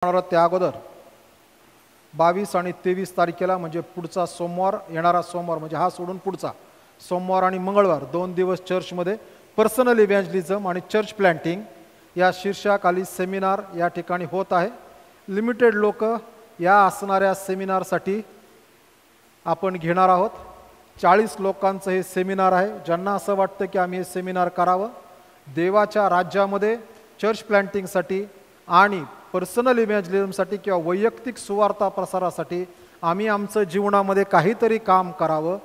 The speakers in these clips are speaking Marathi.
त्या अगोदर 22 आणि 23 तारखेला म्हणजे पुढचा सोमवार, येणारा सोमवार म्हणजे हा सोडून पुढचा सोमवार आणि मंगळवार 2 दिवस चर्चमध्ये पर्सनल इव्हँजलिझम आणि चर्च प्लॅन्टिंग या शीर्षकाखाली सेमिनार या ठिकाणी होत आहे. लिमिटेड लोक या असणाऱ्या सेमिनारसाठी आपण घेणार आहोत. 40 लोकांचं हे सेमिनार आहे. ज्यांना असं वाटतं की आम्ही हे सेमिनार करावं देवाच्या राज्यामध्ये चर्च प्लॅन्टिंगसाठी आणि पर्सनल इव्हँजलिझमसाठी किंवा वैयक्तिक सुवार्ता प्रसारासाठी आम्ही आमचं जीवनामध्ये काहीतरी काम करावं,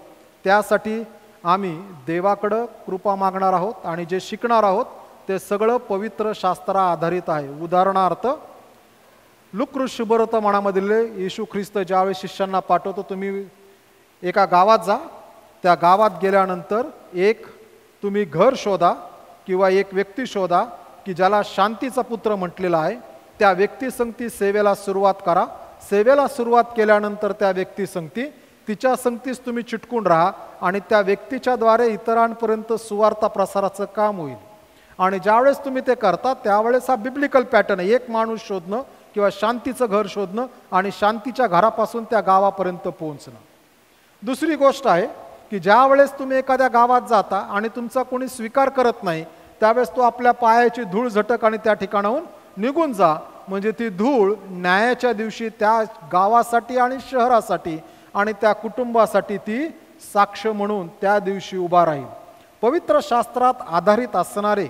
त्यासाठी आम्ही देवाकडं कृपा मागणार आहोत आणि जे शिकणार आहोत ते सगळं पवित्र शास्त्रा आधारित आहे. उदाहरणार्थ लूका शुभवर्तमानामधील येशू ख्रिस्त ज्यावेळेस शिष्यांना पाठवतो, तुम्ही एका गावात जा, त्या गावात गेल्यानंतर एक तुम्ही घर शोधा किंवा एक व्यक्ती शोधा की ज्याला शांतीचा पुत्र म्हटलेला आहे, त्या व्यक्तीसंगती सेवेला सुरुवात करा. सेवेला सुरुवात केल्यानंतर त्या व्यक्तीसंगती तिच्या संगतीस तुम्ही चिटकून राहा आणि त्या व्यक्तीच्याद्वारे इतरांपर्यंत सुवार्ता प्रसाराचं काम होईल. आणि ज्यावेळेस तुम्ही ते करता त्यावेळेस हा बिब्लिकल पॅटर्न आहे, एक माणूस शोधणं किंवा शांतीचं घर शोधणं आणि शांतीच्या घरापासून त्या गावापर्यंत पोहोचणं. दुसरी गोष्ट आहे की ज्या वेळेस तुम्ही एखाद्या गावात जाता आणि तुमचा कोणी स्वीकार करत नाही त्यावेळेस तो आपल्या पायाची धूळ झटक आणि त्या ठिकाणाहून निघून जा, म्हणजे ती धूळ न्यायाच्या दिवशी त्या गावासाठी आणि शहरासाठी आणि त्या कुटुंबासाठी ती साक्ष म्हणून त्या दिवशी उभा राहील. पवित्र शास्त्रात आधारित असणारे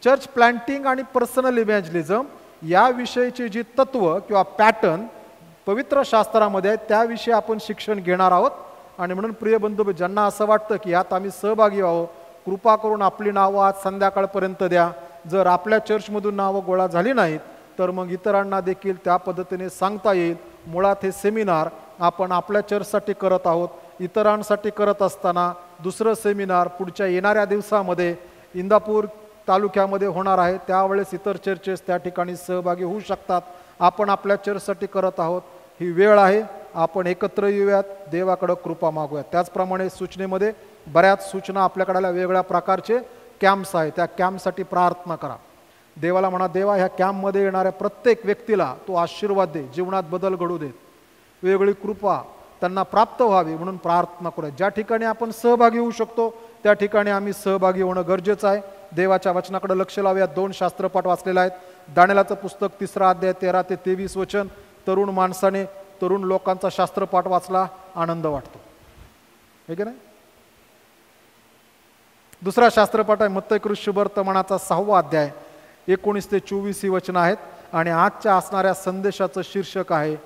चर्च प्लॅन्टिंग आणि पर्सनल इव्हँजलिझम याविषयीची जी तत्व किंवा पॅटर्न पवित्र शास्त्रामध्ये आहे त्याविषयी आपण शिक्षण घेणार आहोत. आणि म्हणून प्रिय बंधू, ज्यांना असं वाटतं की यात आम्ही सहभागी व्हावं, कृपा करून आपली नावं आज संध्याकाळपर्यंत द्या. जर आपल्या चर्चमधून नावं गोळा झाली नाहीत तर मग इतरांना देखील त्या पद्धतीने सांगता येईल. मुळात हे सेमिनार आपण आपल्या चर्चसाठी करत आहोत. इतरांसाठी करत असताना दुसरं सेमिनार पुढच्या येणाऱ्या दिवसामध्ये इंदापूर तालुक्यामध्ये होणार आहे, त्यावेळेस इतर चर्चेस त्या ठिकाणी सहभागी होऊ शकतात. आपण आपल्या चर्चसाठी करत आहोत, ही वेळ आहे, आपण एकत्र येऊयात, देवाकडं कृपा मागूयात. त्याचप्रमाणे सूचनेमध्ये बऱ्याच सूचना आपल्याकडे वेगवेगळ्या प्रकारचे कॅम्प्स आहेत, त्या कॅम्पसाठी प्रार्थना करा. देवाला म्हणा, देवा ह्या कॅम्पमध्ये येणाऱ्या प्रत्येक व्यक्तीला तो आशीर्वाद दे, जीवनात बदल घडू देत, वेगवेगळी कृपा त्यांना प्राप्त व्हावी म्हणून प्रार्थना करूया. ज्या ठिकाणी आपण सहभागी होऊ शकतो त्या ठिकाणी आम्ही सहभागी होणं गरजेचं आहे. देवाच्या वचनाकडे लक्ष लावूया. 2 शास्त्रपाठ वाचलेला आहेत. दानिएलचं पुस्तक 3 अध्याय 13 ते 23 वचन. तरुण माणसाने तरुण लोकांचा शास्त्रपाठ वाचला, आनंद वाटतो, हे की नाही. दुसरा शास्त्रपाठ आहे मत्ती शुभवर्तमानाचा 6वा अध्याय 19 ते 24 ही वचनं आहेत. आणि आजच्या असणाऱ्या संदेशाचं शीर्षक आहे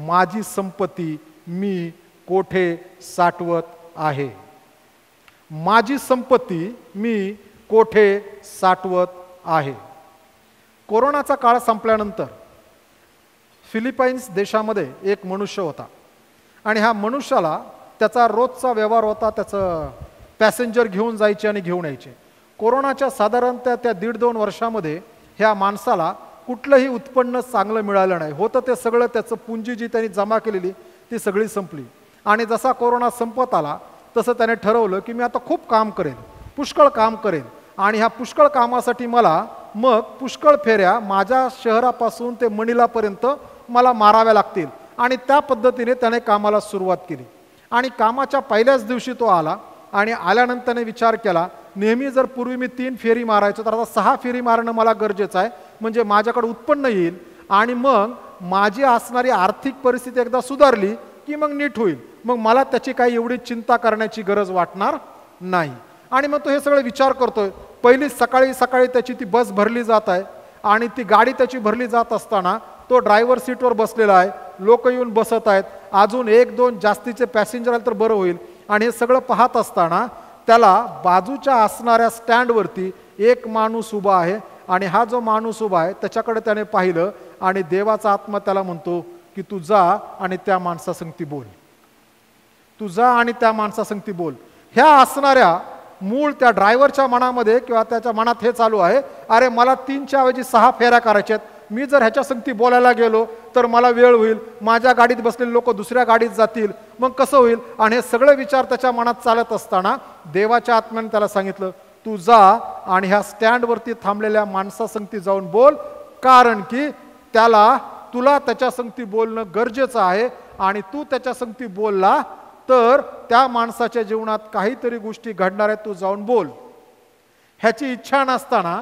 माझी संपत्ती मी कोठे साठवत आहे. माझी संपत्ती मी कोठे साठवत आहे. कोरोनाचा काळ संपल्यानंतर फिलिपाईन्स देशामध्ये एक मनुष्य होता आणि ह्या मनुष्याला त्याचा रोजचा व्यवहार होता, त्याचं पॅसेंजर घेऊन जायचे आणि घेऊन यायचे. कोरोनाच्या साधारणतः त्या 1.5-2 वर्षामध्ये ह्या माणसाला कुठलंही उत्पन्न चांगलं मिळालं नाही. होतं ते सगळं त्याचं पुंजी जी त्यांनी जमा केलेली ती सगळी संपली. आणि जसा कोरोना संपत आला तसं त्याने ठरवलं की मी आता खूप काम करेन, पुष्कळ काम करेन आणि ह्या पुष्कळ कामासाठी मला मग पुष्कळ फेऱ्या माझ्या शहरापासून ते मनिलापर्यंत मला माराव्या लागतील. आणि त्या पद्धतीने त्याने कामाला सुरुवात केली. आणि कामाच्या पहिल्याच दिवशी तो आला आणि आल्यानंतर त्याने विचार केला, नेहमी जर पूर्वी मी 3 फेरी मारायचो तर आता 6 फेरी मारणं मला गरजेचं आहे, म्हणजे माझ्याकडे उत्पन्न येईल आणि मग माझी असणारी आर्थिक परिस्थिती एकदा सुधारली की मग नीट होईल, मग मला त्याची काही एवढी चिंता करण्याची गरज वाटणार नाही. आणि मग तो हे सगळं विचार करतोय. पहिली सकाळी सकाळी त्याची ती बस भरली जात आहे आणि ती गाडी त्याची भरली जात असताना तो ड्रायव्हर सीटवर बसलेला आहे, लोक येऊन बसत आहेत, अजून 1-2 जास्तीचे पॅसेंजर आले तर बरं होईल. आणि हे सगळं पाहत असताना त्याला बाजूच्या असणाऱ्या स्टँडवरती एक माणूस उभा आहे आणि हा जो माणूस उभा आहे त्याच्याकडे त्याने पाहिलं आणि देवाचा आत्मा त्याला म्हणतो की तू जा आणि त्या माणसासंगती बोल, तू जा आणि त्या माणसासंगती बोल. ह्या असणाऱ्या मूळ त्या ड्रायव्हरच्या मनामध्ये किंवा त्याच्या मनात हे चालू आहे, अरे मला 3च्या ऐवजी 6 फेऱ्या करायच्या आहेत, मी जर ह्याच्या संगती बोलायला गेलो तर मला वेळ होईल, माझ्या गाडीत बसलेले लोक दुसऱ्या गाडीत जातील, मग कसं होईल. आणि हे सगळे विचार त्याच्या मनात चालत असताना देवाच्या आत्म्याने त्याला सांगितलं, तू जा आणि ह्या स्टँडवरती थांबलेल्या माणसासंगती जाऊन बोल, कारण की त्याला तुला त्याच्या संगती बोलणं गरजेचं आहे आणि तू त्याच्या संगती बोलला तर त्या माणसाच्या जीवनात काहीतरी गोष्टी घडणार आहेत, तू जाऊन बोल. ह्याची इच्छा नसताना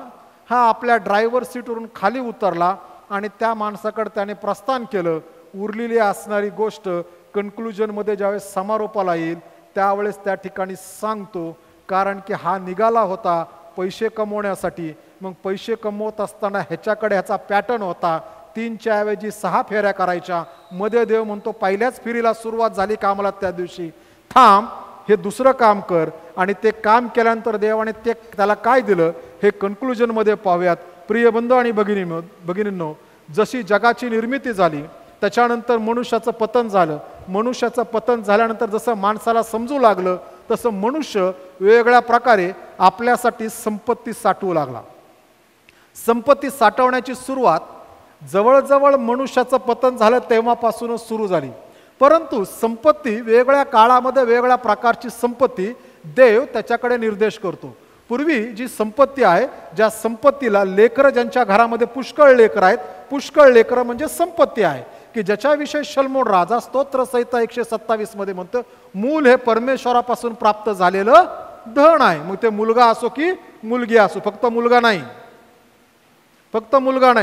हा आपल्या ड्रायव्हर सीटवरून खाली उतरला आणि त्या माणसाकडे त्याने प्रस्थान केलं. उरलेली असणारी गोष्ट कन्क्लुजनमध्ये ज्यावेळेस समारोपाला येईल त्यावेळेस त्या ठिकाणी सांगतो, कारण की हा निघाला होता पैसे कमवण्यासाठी. मग पैसे कमवत असताना ह्याच्याकडे ह्याचा पॅटर्न होता, 3च्या ऐवजी 6 फेऱ्या करायच्या. मध्ये देव म्हणतो पहिल्याच फेरीला सुरुवात झाली कामाला त्या दिवशी, थांब हे दुसरं काम कर. आणि ते काम केल्यानंतर देवाने ते त्याला काय दिलं हे कन्क्लुजनमध्ये पाहूयात. प्रिय बंधू आणि भगिनींनो, जशी जगाची निर्मिती झाली त्याच्यानंतर मनुष्याचं पतन झालं. मनुष्याचं पतन झाल्यानंतर जसं माणसाला समजू लागलं तसं मनुष्य वेगवेगळ्या प्रकारे आपल्यासाठी संपत्ती साठवू लागला. संपत्ती साठवण्याची सुरुवात जवळजवळ मनुष्याचं पतन झालं तेव्हापासूनच सुरू झाली. परंतु संपत्ती वेगवेगळ्या काळामध्ये वेगवेगळ्या प्रकारची संपत्ती देव त्याच्याकडे निर्देश करतो. पूर्वी जी संपत्ती आहे, ज्या संपत्तीला लेकरं, ज्यांच्या घरामध्ये पुष्कळ लेकरं आहेत, पुष्कळ लेकरं म्हणजे संपत्ती आहे, की ज्याच्याविषयी शलोमोन राजा स्तोत्र संहिता 127 मध्ये म्हणतो, मूल हे परमेश्वरापासून प्राप्त झालेलं धन आहे. मग ते मुलगा असो की मुलगी असो, फक्त मुलगा नाही,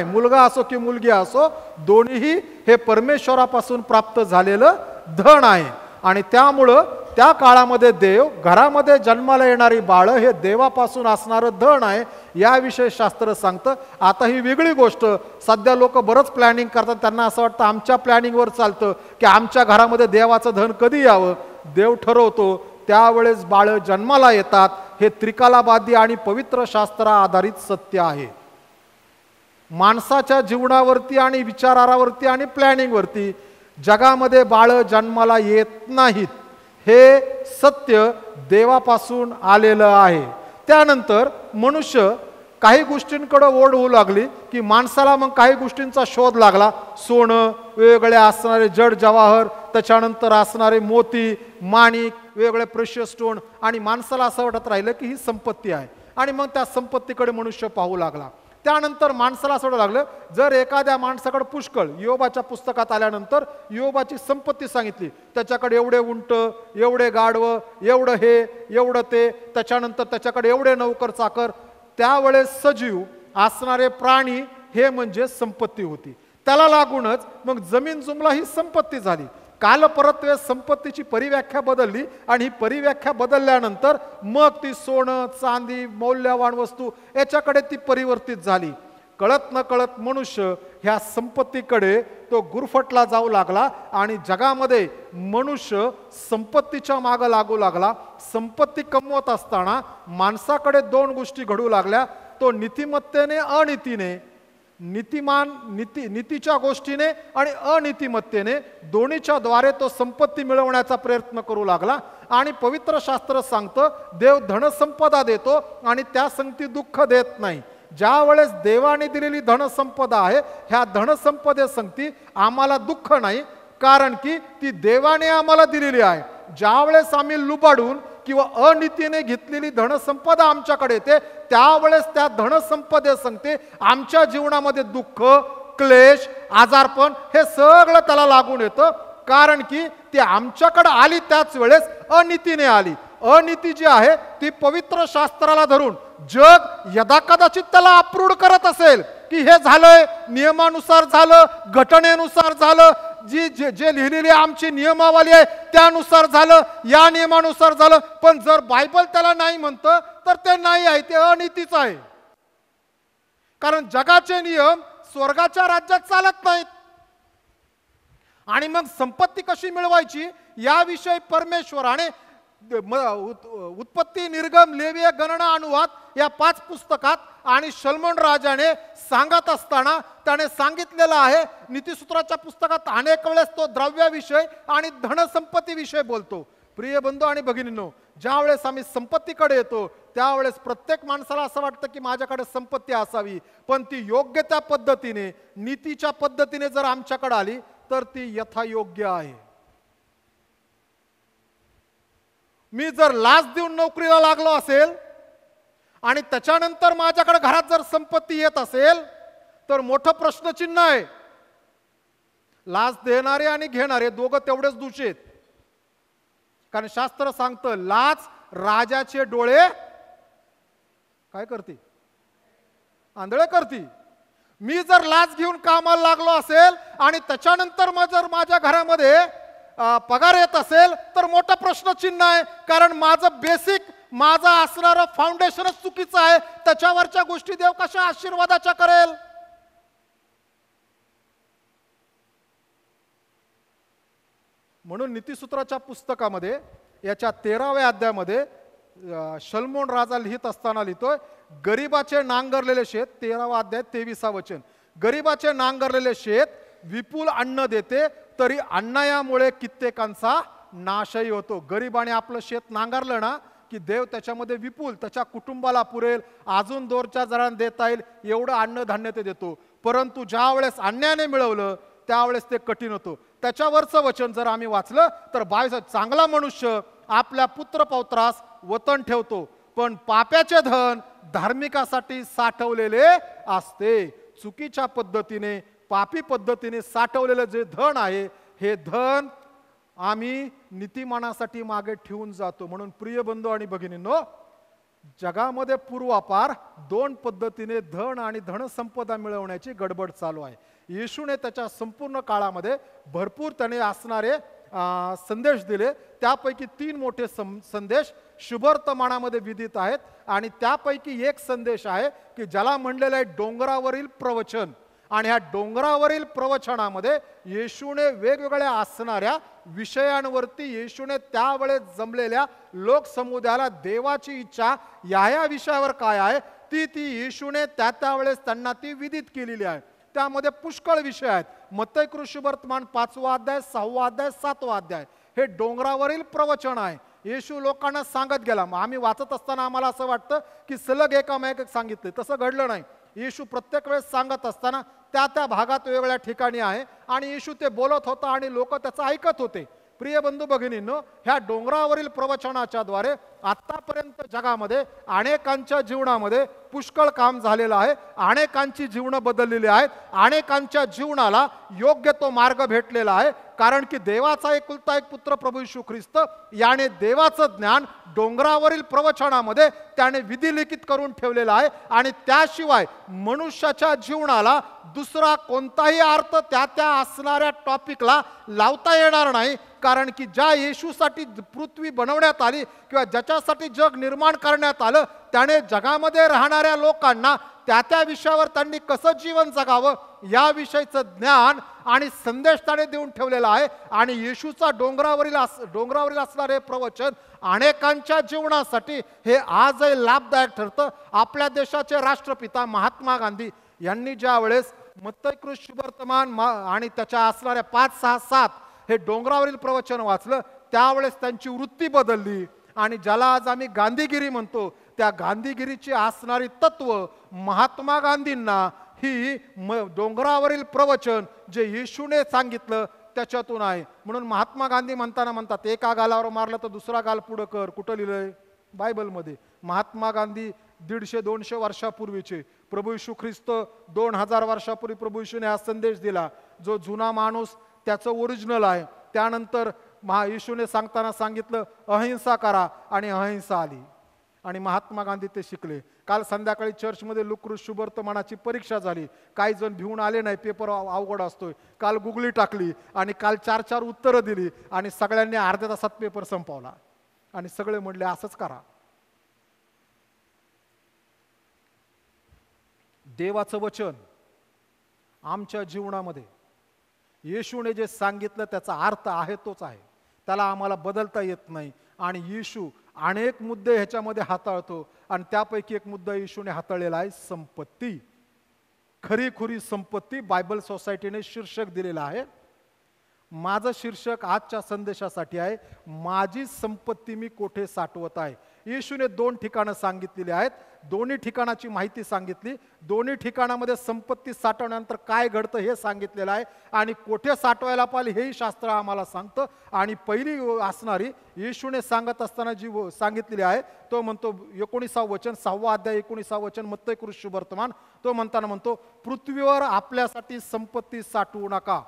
मुलगा असो की मुलगी असो, दोन्हीही हे परमेश्वरापासून प्राप्त झालेलं धन आहे. आणि त्यामुळं त्या काळामध्ये देव, घरामध्ये जन्माला येणारी बाळं हे देवापासून असणारं धन आहे, याविषयी शास्त्र सांगतं. आता ही वेगळी गोष्ट, सध्या लोक बरंच प्लॅनिंग करतात, त्यांना असं वाटतं आमच्या प्लॅनिंगवर चालतं की आमच्या घरामध्ये देवाचं धन कधी यावं. देव ठरवतो त्यावेळेस बाळं जन्माला येतात. हे त्रिकालाबाधी आणि पवित्र शास्त्रा आधारित सत्य आहे. माणसाच्या जीवनावरती आणि विचारावरती आणि प्लॅनिंगवरती जगामध्ये बाळं जन्माला येत नाहीत. हे सत्य देवापासून आलेलं आहे. त्यानंतर मनुष्य काही गोष्टींकडे ओढ होऊ लागली की माणसाला मग काही गोष्टींचा शोध लागला. सोनं, वेगवेगळे असणारे जड जवाहर, त्याच्यानंतर असणारे मोती, माणिक, वेगवेगळे प्रेशियस स्टोन, आणि माणसाला असं वाटत राहिलं की ही संपत्ती आहे. आणि मग त्या संपत्तीकडे मनुष्य पाहू लागला. त्यानंतर माणसाला असं लागलं, जर एखाद्या माणसाकडे पुष्कळ, योबाच्या पुस्तकात आल्यानंतर योबाची संपत्ती सांगितली, त्याच्याकडे एवढे उंट, एवढे गाढवं, एवढं हे, एवढं ते, त्याच्यानंतर त्याच्याकडे एवढे नौकर चाकर, त्यावेळेस सजीव असणारे प्राणी हे म्हणजे संपत्ती होती. त्याला लागूनच मग जमीन जुमला ही संपत्ती झाली. काल परत संपत्तीची परिव्याख्या बदलली आणि ही परिव्याख्या बदलल्यानंतर मग ती सोनं, चांदी, मौल्यवान वस्तू याच्याकडे ती परिवर्तित झाली. कळत न कळत मनुष्य ह्या संपत्तीकडे तो गुरफटला जाऊ लागला आणि जगामध्ये मनुष्य संपत्तीच्या मागे लागू लागला. संपत्ती कमवत असताना माणसाकडे 2 गोष्टी घडू लागल्या, तो नीतिमत्तेने अनीतीने, नीतीच्या गोष्टीने आणि अनीतिमत्तेने, दोन्हीच्या द्वारे तो संपत्ती मिळवण्याचा प्रयत्न करू लागला. आणि पवित्र शास्त्र सांगतं देव धनसंपदा देतो आणि त्या संगती दुःख देत नाही. ज्या वेळेस देवाने दिलेली धनसंपदा आहे, ह्या धनसंपदे संगती आम्हाला दुःख नाही, कारण की ती देवाने आम्हाला दिलेली आहे. ज्या वेळेस आम्ही लुबाडून किंवा अनीतीने घेतलेली धनसंपदा आमच्याकडे येते, त्यावेळेस त्या धनसंपदे सांगते आमच्या जीवनामध्ये दुःख, क्लेश, आजारपण हे सगळं त्याला लागून येतं, कारण की ती आमच्याकडे आली त्याच वेळेस अनीतीने आली. अनीती जी आहे ती पवित्र शास्त्राला धरून जग यदाकदाचित त्याला अप्रूव्ह करत असेल की हे झालंय, नियमानुसार झालं, घटनेनुसार झालं, जे लिहिलेली आमची नियमावली आहे त्यानुसार झालं, या नियमानुसार झालं. पण जर बायबल त्याला नाही म्हणतं तर ते नाही आहे, ते अनीतीच आहे. कारण जगाचे नियम स्वर्गाच्या राज्यात चालत नाहीत. आणि मग संपत्ती कशी मिळवायची याविषयी परमेश्वराने उत्पत्ती, निर्गम, लेवीय, गणना, अनुवाद या 5 पुस्तकात आणि शलोमोन राजाने सांगत असताना त्याने सांगितलेलं आहे. नीतिसूत्राच्या पुस्तकात अनेक वेळेस तो द्रव्याविषय आणि धनसंपत्तीविषयी बोलतो. प्रिय बंधू आणि भगिनींनो, ज्या वेळेस आम्ही संपत्तीकडे येतो त्यावेळेस प्रत्येक माणसाला असं वाटतं की माझ्याकडे संपत्ती असावी, पण ती योग्य त्या पद्धतीने, नीतीच्या पद्धतीने जर आमच्याकडे आली तर ती यथायोग्य आहे. मी जर लाच देऊन नोकरीला लागलो असेल आणि त्याच्यानंतर माझ्याकडे घरात जर संपत्ती येत असेल तर मोठं प्रश्नचिन्ह आहे. लाच देणारे आणि घेणारे दोघं तेवढेच दोषी आहेत. कारण शास्त्र सांगतं लाच राजाचे डोळे काय करते? आंधळे करते. मी जर लाच घेऊन कामाला लागलो असेल आणि त्याच्यानंतर मग जर माझ्या घरामध्ये पगार येत असेल तर मोठा प्रश्नचिन्ह आहे. कारण माझं बेसिक माझं असणारं फाउंडेशनच चुकीचं आहे. त्याच्यावरच्या गोष्टी देव कशा आशीर्वादाच्या करेल? म्हणून नीतिसूत्राच्या पुस्तकामध्ये याच्या 13व्या अध्यायामध्ये शल्मोन राजा लिहित असताना लिहितोय, गरीबाचे नांगरलेले शेत, 13वा अध्याय 23वा वचन, गरीबाचे नांगरलेले शेत विपुल अन्न देते, तरी अन्यायामुळे कित्येकांचा नाशही होतो. गरीबाने आपलं शेत नांगरलं ना की देव त्याच्यामध्ये विपुल त्याच्या कुटुंबाला पुरेल, अजून 2-4 जणांना देता येईल एवढं अन्नधान्य ते देतो. परंतु ज्या वेळेस अन्यायाने मिळवलं त्यावेळेस ते कठीण होतं. त्याच्यावरचं वचन जर आम्ही वाचलं तर 22, चांगला मनुष्य आपल्या पुत्रपौत्रास वतन ठेवतो, पण पाप्याचे धन धार्मिकासाठी साठवलेले असते. चुकीच्या पद्धतीने पापी पद्धतीने साठवलेलं जे धन आहे हे धन आम्ही नीतिमानासाठी मागे ठेवून जातो. म्हणून प्रिय बंधू आणि भगिनींनो, जगामध्ये पूर्वापार 2 पद्धतीने धन आणि धनसंपदा मिळवण्याची गडबड चालू आहे. येशूने त्याच्या संपूर्ण काळामध्ये भरपूर त्याने असणारे संदेश दिले. त्यापैकी 3 मोठे संदेश शुभवर्तमानामध्ये विदित आहेत. आणि त्यापैकी एक संदेश आहे की ज्याला म्हणलेलं आहे डोंगरावरील प्रवचन. आणि ह्या डोंगरावरील प्रवचनामध्ये येशूने वेगवेगळ्या असणाऱ्या विषयांवरती येशूने त्यावेळेस जमलेल्या लोकसमुदायाला देवाची इच्छा या विषयावर काय आहे ती येशूने त्यावेळेस त्यांना ती विदित केलेली आहे. त्यामध्ये पुष्कळ विषय आहेत. मत्तई शुभवर्तमान 5वा अध्याय, 6वा अध्याय, 7वा अध्याय हे डोंगरावरील प्रवचन आहे. येशू लोकांना सांगत गेला. आम्ही वाचत असताना आम्हाला असं वाटतं की सलग एकामेक सांगितले, तसं घडलं नाही. येशू प्रत्येक वेळेस सांगत असताना त्या भागात वेगवेगळ्या ठिकाणी आहे आणि येशू ते बोलत होता आणि लोक त्याचं ऐकत होते. प्रिय बंधू भगिनींनो, ह्या डोंगरावरील प्रवचनाच्या द्वारे आतापर्यंत जगामध्ये अनेकांच्या जीवनामध्ये पुष्कळ काम झालेलं आहे. अनेकांची जीवनं बदललेली आहेत. अनेकांच्या जीवनाला योग्य तो मार्ग भेटलेला आहे. कारण की देवाचा एकुलता एक पुत्र प्रभू येशू ख्रिस्त याने देवाचं ज्ञान डोंगरावरील प्रवचनामध्ये त्याने विधिलिखित करून ठेवलेलं आहे. आणि त्याशिवाय मनुष्याच्या जीवनाला दुसरा कोणताही अर्थ त्या असणाऱ्या टॉपिकला लावता येणार नाही. कारण की ज्या येशूसाठी पृथ्वी बनवण्यात आली किंवा ज्याच्यासाठी जग निर्माण करण्यात आलं त्याने जगामध्ये राहणाऱ्या लोकांना त्या विषयावर त्यांनी कसं जीवन जगावं याविषयीचं ज्ञान आणि संदेश त्याने देऊन ठेवलेला आहे. आणि येशूचा डोंगरावरील असणारे प्रवचन अनेकांच्या जीवनासाठी हे आजही लाभदायक ठरतं. आपल्या देशाचे राष्ट्रपिता महात्मा गांधी यांनी ज्या वेळेस मत्तई शुभवर्तमान आणि त्याच्या असणाऱ्या 5, 6, 7 हे डोंगरावरील प्रवचन वाचलं त्यावेळेस त्यांची वृत्ती बदलली. आणि ज्याला आज आम्ही गांधीगिरी म्हणतो त्या गांधीगिरीची असणारी तत्व महात्मा गांधींना ही डोंगरावरील प्रवचन जे येशूने सांगितलं त्याच्यातून आहे. म्हणून महात्मा गांधी म्हणतात एका गालावर मारलं तर दुसरा गाल पुढं कर. कुठं लिहिलंय? बायबलमध्ये. महात्मा गांधी 150-200 वर्षापूर्वीचे, प्रभू येशू ख्रिस्त 2000 वर्षापूर्वी प्रभू येशूने हा संदेश दिला जो जुना माणूस त्याचं ओरिजिनल आहे. त्यानंतर येशूने सांगताना सांगितलं अहिंसा करा आणि अहिंसा आली आणि महात्मा गांधी ते शिकले. काल संध्याकाळी चर्चमध्ये लुकृ शुभवर्तमानाची परीक्षा झाली. काही जण भिवून आले नाही, पेपर अवघड असतोय. काल गुगली टाकली आणि काल 4-4 उत्तरं दिली आणि सगळ्यांनी अर्ध्या तासात पेपर संपवला आणि सगळे म्हणले असंच करा. देवाचं वचन आमच्या जीवनामध्ये येशूने जे सांगितलं त्याचा अर्थ आहे तोच आहे, त्याला आम्हाला बदलता येत नाही. आणि येशू अनेक मुद्दे ह्याच्यामध्ये हाताळतो आणि त्यापैकी एक मुद्दा येशूने हाताळलेला आहे संपत्ती. खरीखुरी संपत्ती बायबल सोसायटीने शीर्षक दिलेलं आहे. माझं शीर्षक आजच्या संदेशासाठी आहे माझी संपत्ती मी कोठे साठवत आहे. येशूने 2 ठिकाणं सांगितलेली आहेत. दोन्ही ठिकाणाची माहिती सांगितली. दोन्ही ठिकाणामध्ये संपत्ती साठवण्यानंतर काय घडतं हे सांगितलेलं आहे आणि कोठे साठवायला पाहिजे हेही शास्त्र आम्हाला सांगतं. आणि पहिली असणारी येशूने सांगत असताना जी सांगितलेली आहे तो म्हणतो 19वा वचन 6वा अध्याय 19वा वचन मत्तई शुभवर्तमान तो म्हणताना म्हणतो पृथ्वीवर आपल्यासाठी संपत्ती साठवू नका,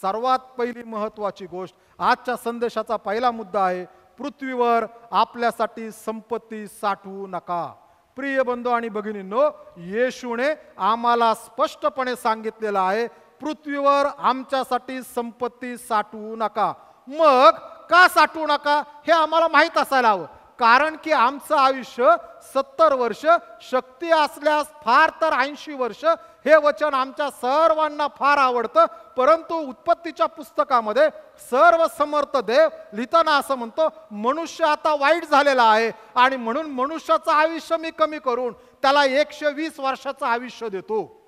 सर्वात पहिली महत्वाची गोष्ट, आजच्या संदेशाचा पहिला मुद्दा आहे, पृथ्वीवर आपल्यासाठी संपत्ती साठवू नका. प्रिय बंधू आणि भगिनींनो, येशूने आम्हाला स्पष्टपणे सांगितलेलं आहे, पृथ्वीवर आमच्यासाठी संपत्ती साठवू नका. मग का साठवू नका हे आम्हाला माहीत असायला हवं. कारण की आमचं आयुष्य 70 वर्ष, शक्ती असल्यास फार तर 80 वर्ष, हे वचन आमच्या सर्वांना फार आवडतं. परंतु उत्पत्तीच्या पुस्तकामध्ये सर्व समर्थ देव लिहिताना असं म्हणतो, मनुष्य आता वाईट झालेला आहे आणि म्हणून मनुष्याचं आयुष्य मी कमी करून त्याला 120 वर्षाचं आयुष्य देतो.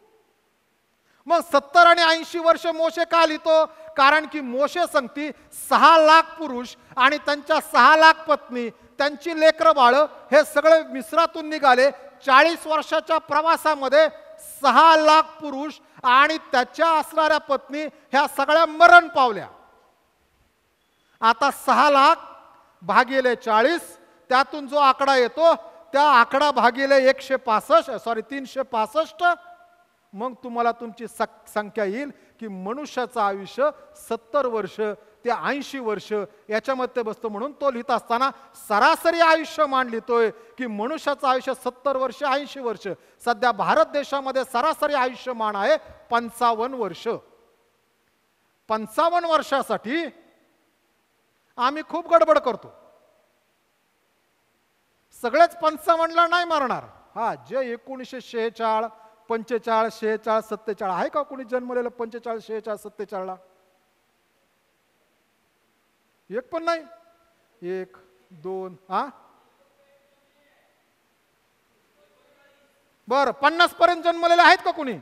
मग 70 आणि 80 वर्ष मोशे का लिहितो? कारण की मोशे सांगती 6 लाख पुरुष आणि त्यांच्या 6 लाख पत्नी, त्यांची लेकरं बाळं हे सगळे मिस्रातून निघाले. 40 वर्षाच्या प्रवासामध्ये 6 लाख पुरुष आणि त्याच्या असणाऱ्या पत्नी ह्या सगळ्या मरण पावल्या. आता 6 लाख भागिले 40, त्यातून जो आकडा येतो त्या आकडा भागिले 365, मग तुम्हाला तुमची संख्या येईल की मनुष्याचं आयुष्य 70 वर्ष ते 80 वर्ष याच्यामध्ये बसतं. म्हणून तो लिहित असताना सरासरी आयुष्यमान लिहितोय की मनुष्याचं आयुष्य 70 वर्ष 80 वर्ष. सध्या भारत देशामध्ये सरासरी आयुष्यमान आहे 55 वर्ष. 55 वर्षासाठी आम्ही खूप गडबड करतो. सगळेच 55ला नाही मारणार. हा, जे 1946, 45, 46, 47 आहे का कोणी जन्मलेलं 45, 46, 47ला? एक पण नाही. 1, 2, बर 50 पर्यंत जन्मलेले आहेत का कुणी?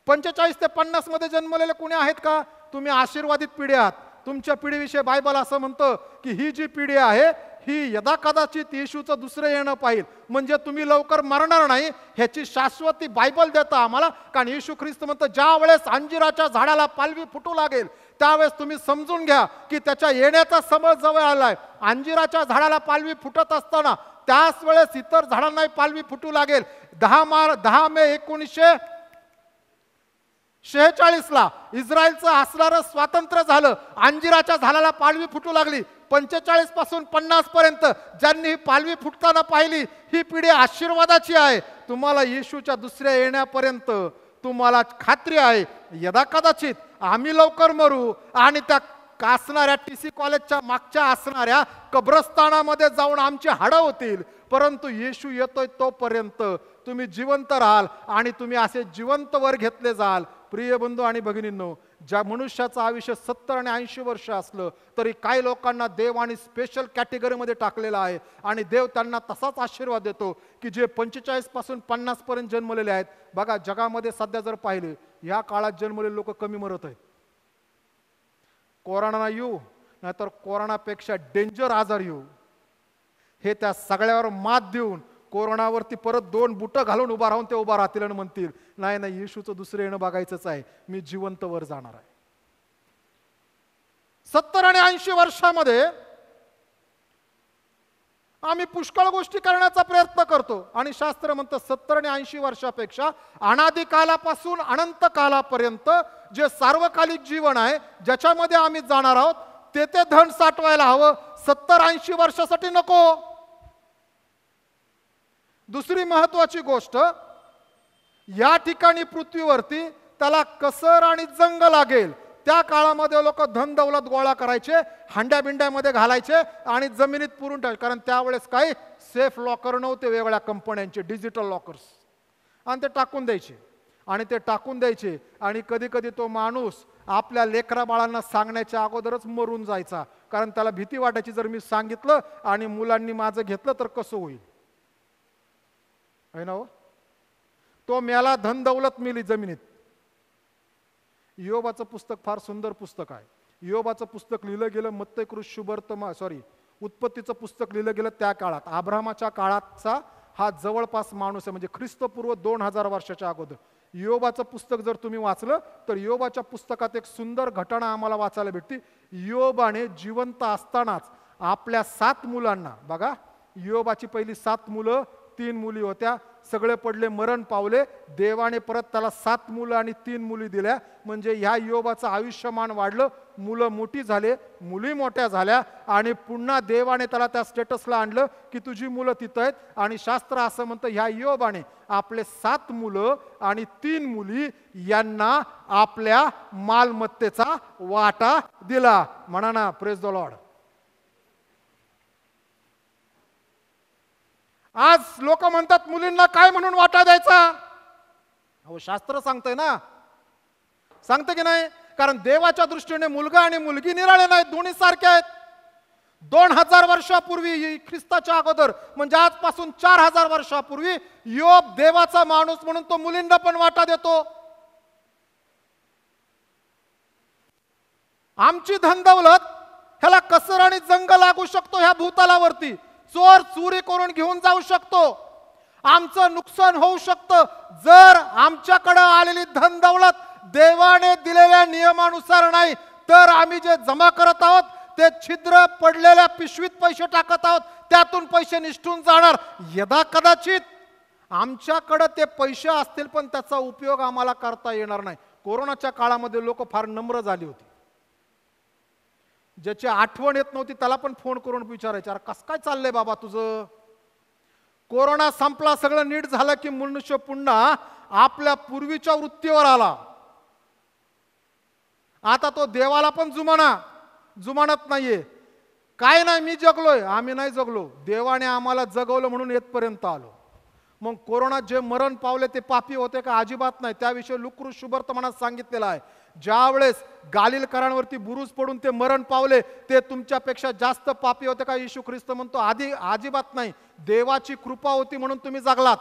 45 ते 50 मध्ये जन्मलेले कुणी आहेत का? तुम्ही आशीर्वादित पिढी आहात. तुमच्या पिढीविषयी बायबल असं म्हणतं की ही जी पिढी आहे ही यदा कदाचित येशूचं दुसरं येणं पाहिल, म्हणजे तुम्ही लवकर मरणार नाही ह्याची शाश्वती बायबल देतं आम्हाला. कारण येशू ख्रिस्त म्हणतं ज्या वेळेस अंजिराच्या झाडाला पालवी फुटू लागेल त्यावेळेस तुम्ही समजून घ्या की त्याच्या येण्याचा समय जवळ आलाय. अंजिराच्या झाडाला पालवी फुटत असताना त्याच वेळेस इतर झाडांनाही पालवी फुटू लागेल. 10 मे 1946ला इस्रायलचं असणारं स्वातंत्र्य झालं. अंजिराच्या झाडाला पालवी फुटू लागली. 45 पासून 50 पर्यंत ज्यांनी ही पालवी फुटताना पाहिली ही पिढी आशीर्वादाची आहे. तुम्हाला येशूच्या दुसऱ्या येण्यापर्यंत तुम्हाला खात्री आहे यदा कदाचित आम्ही लवकर मरू आणि त्या असणाऱ्या TC कॉलेजच्या मागच्या असणाऱ्या कब्रस्तानामध्ये जाऊन आमची हाडं होतील. परंतु येशू येतोय तोपर्यंत तुम्ही जिवंत राहाल आणि तुम्ही असे जिवंत वर घेतले जाल. प्रिय बंधू आणि भगिनींनो, ज्या मनुष्याचं आयुष्य 70 आणि 80 वर्ष असलं तरी काही लोकांना देव आणि स्पेशल कॅटेगरीमध्ये टाकलेलं आहे आणि देव त्यांना तसाच आशीर्वाद देतो की जे 45 पासून 50 पर्यंत जन्मलेले आहेत. बघा, जगामध्ये सध्या जर पाहिले ह्या काळात जन्मलेले लोक कमी मरत आहेत. कोरोना येऊ नाहीतर कोरोनापेक्षा डेंजर आजार येऊ, हे त्या सगळ्यावर मात देऊन कोरोनावरती परत 2 बुटं घालून उभा राहून ते उभा राहतील आणि म्हणतील नाही नाही येशूचं दुसरं येणं बघायचंच आहे, मी जिवंत वर जाणार आहे. 70 आणि 80 वर्षामध्ये आम्ही पुष्कळ गोष्टी करण्याचा प्रयत्न करतो आणि शास्त्र म्हणतं 70 आणि 80 वर्षापेक्षा अनादी कालापासून अनंत कालापर्यंत जे सार्वकालिक जीवन आहे ज्याच्यामध्ये आम्ही जाणार आहोत ते धन साठवायला हवं. 70-80 वर्षासाठी नको. दुसरी महत्वाची गोष्ट, या ठिकाणी पृथ्वीवरती त्याला कसर आणि जंग लागेल. त्या काळामध्ये लोक धन दौलत गोळा करायचे, हांड्या बिंड्यामध्ये घालायचे आणि जमिनीत पुरून ठेवायचे. कारण त्यावेळेस काही सेफ लॉकर नव्हते वेगवेगळ्या कंपन्यांचे, डिजिटल लॉकर्स, आणि ते टाकून द्यायचे आणि कधी कधी तो माणूस आपल्या लेकरा बाळांना सांगण्याच्या अगोदरच मरून जायचा. कारण त्याला भीती वाटायची जर मी सांगितलं आणि मुलांनी माझं घेतलं तर कसं होईल, आहे ना हो. तो मेला, धन दौलत मिली जमिनीत. योबाचं पुस्तक फार सुंदर पुस्तक आहे. योबाचं पुस्तक लिहिलं गेलं उत्पत्तीचं पुस्तक लिहिलं गेलं त्या काळात, अब्राहमाच्या काळाचा हा जवळपास माणूस आहे, म्हणजे ख्रिस्तपूर्व 2000 वर्षाच्या अगोदर. योबाचं पुस्तक जर तुम्ही वाचलं तर योबाच्या पुस्तकात एक सुंदर घटना आम्हाला वाचायला भेटते. योबाने जिवंत असतानाच आपल्या 7 मुलांना, बघा योबाची पहिली 7 मुलं 3 मुली होत्या, सगळे पडले, मरण पावले. देवाने परत त्याला 7 मुलं आणि 3 मुली दिल्या. म्हणजे ह्या योबाचं आयुष्यमान वाढलं, मुलं मोठी झाले, मुली मोठ्या झाल्या आणि पुन्हा देवाने त्याला त्या स्टेटसला आणलं की तुझी मुलं तिथं आहेत. आणि शास्त्र असं म्हणतं ह्या योबाने आपले 7 मुलं आणि 3 मुली यांना आपल्या मालमत्तेचा वाटा दिला. म्हणा ना, प्रेज द लॉर्ड. आज लोक म्हणतात मुलींना काय म्हणून वाटा द्यायचा. अहो, शास्त्र सांगतंय ना, सांगतं की नाही? कारण देवाच्या दृष्टीने मुलगा आणि मुलगी निराळे नाहीत, दोन्ही सारखे आहेत. 2000 वर्षापूर्वी, ख्रिस्ताच्या अगोदर, म्हणजे आजपासून 4000 वर्षापूर्वी योब देवाचा माणूस म्हणून तो मुलींना पण वाटा देतो. आमची धनदौलत ह्याला कसर आणि जंग लागू शकतो. ह्या भूतलावरती चोर चोरी करून घेऊन जाऊ शकतो. आमचं नुकसान होऊ शकतं जर आमच्याकडे आलेली धनदौलत देवाने दिलेल्या नियमानुसार नाही तर आम्ही जे जमा करत आहोत ते छिद्र पडलेल्या पिशवीत पैसे टाकत आहोत, त्यातून पैसे निष्ठून जाणार. यदा कदाचित आमच्याकडे ते पैसे असतील पण त्याचा उपयोग आम्हाला करता येणार नाही. कोरोनाच्या काळामध्ये लोक फार नम्र झाली होती. ज्याची आठवण येत नव्हती त्याला पण फोन करून विचारायचे, अरे कसं काय चाललंय बाबा तुझं. कोरोना संपला, सगळं नीट झालं की मनुष्य पुन्हा आपल्या पूर्वीच्या वृत्तीवर आला. आता तो देवाला पण जुमानत नाहीये. काय नाही, मी जगलोय. आम्ही नाही जगलो, देवाने आम्हाला जगवलं म्हणून येतपर्यंत आलो. मग कोरोनात जे मरण पावले ते पापी होते का? अजिबात नाही. त्याविषयी लुकरू शुभवर्तमानात सांगितलेलं आहे. ज्या वेळेस गालिलकरांवरती बुरुज पडून ते मरण पावले ते तुमच्यापेक्षा जास्त पापी होते का? येशू ख्रिस्त म्हणतो अजिबात नाही. देवाची कृपा होती म्हणून तुम्ही जगलात.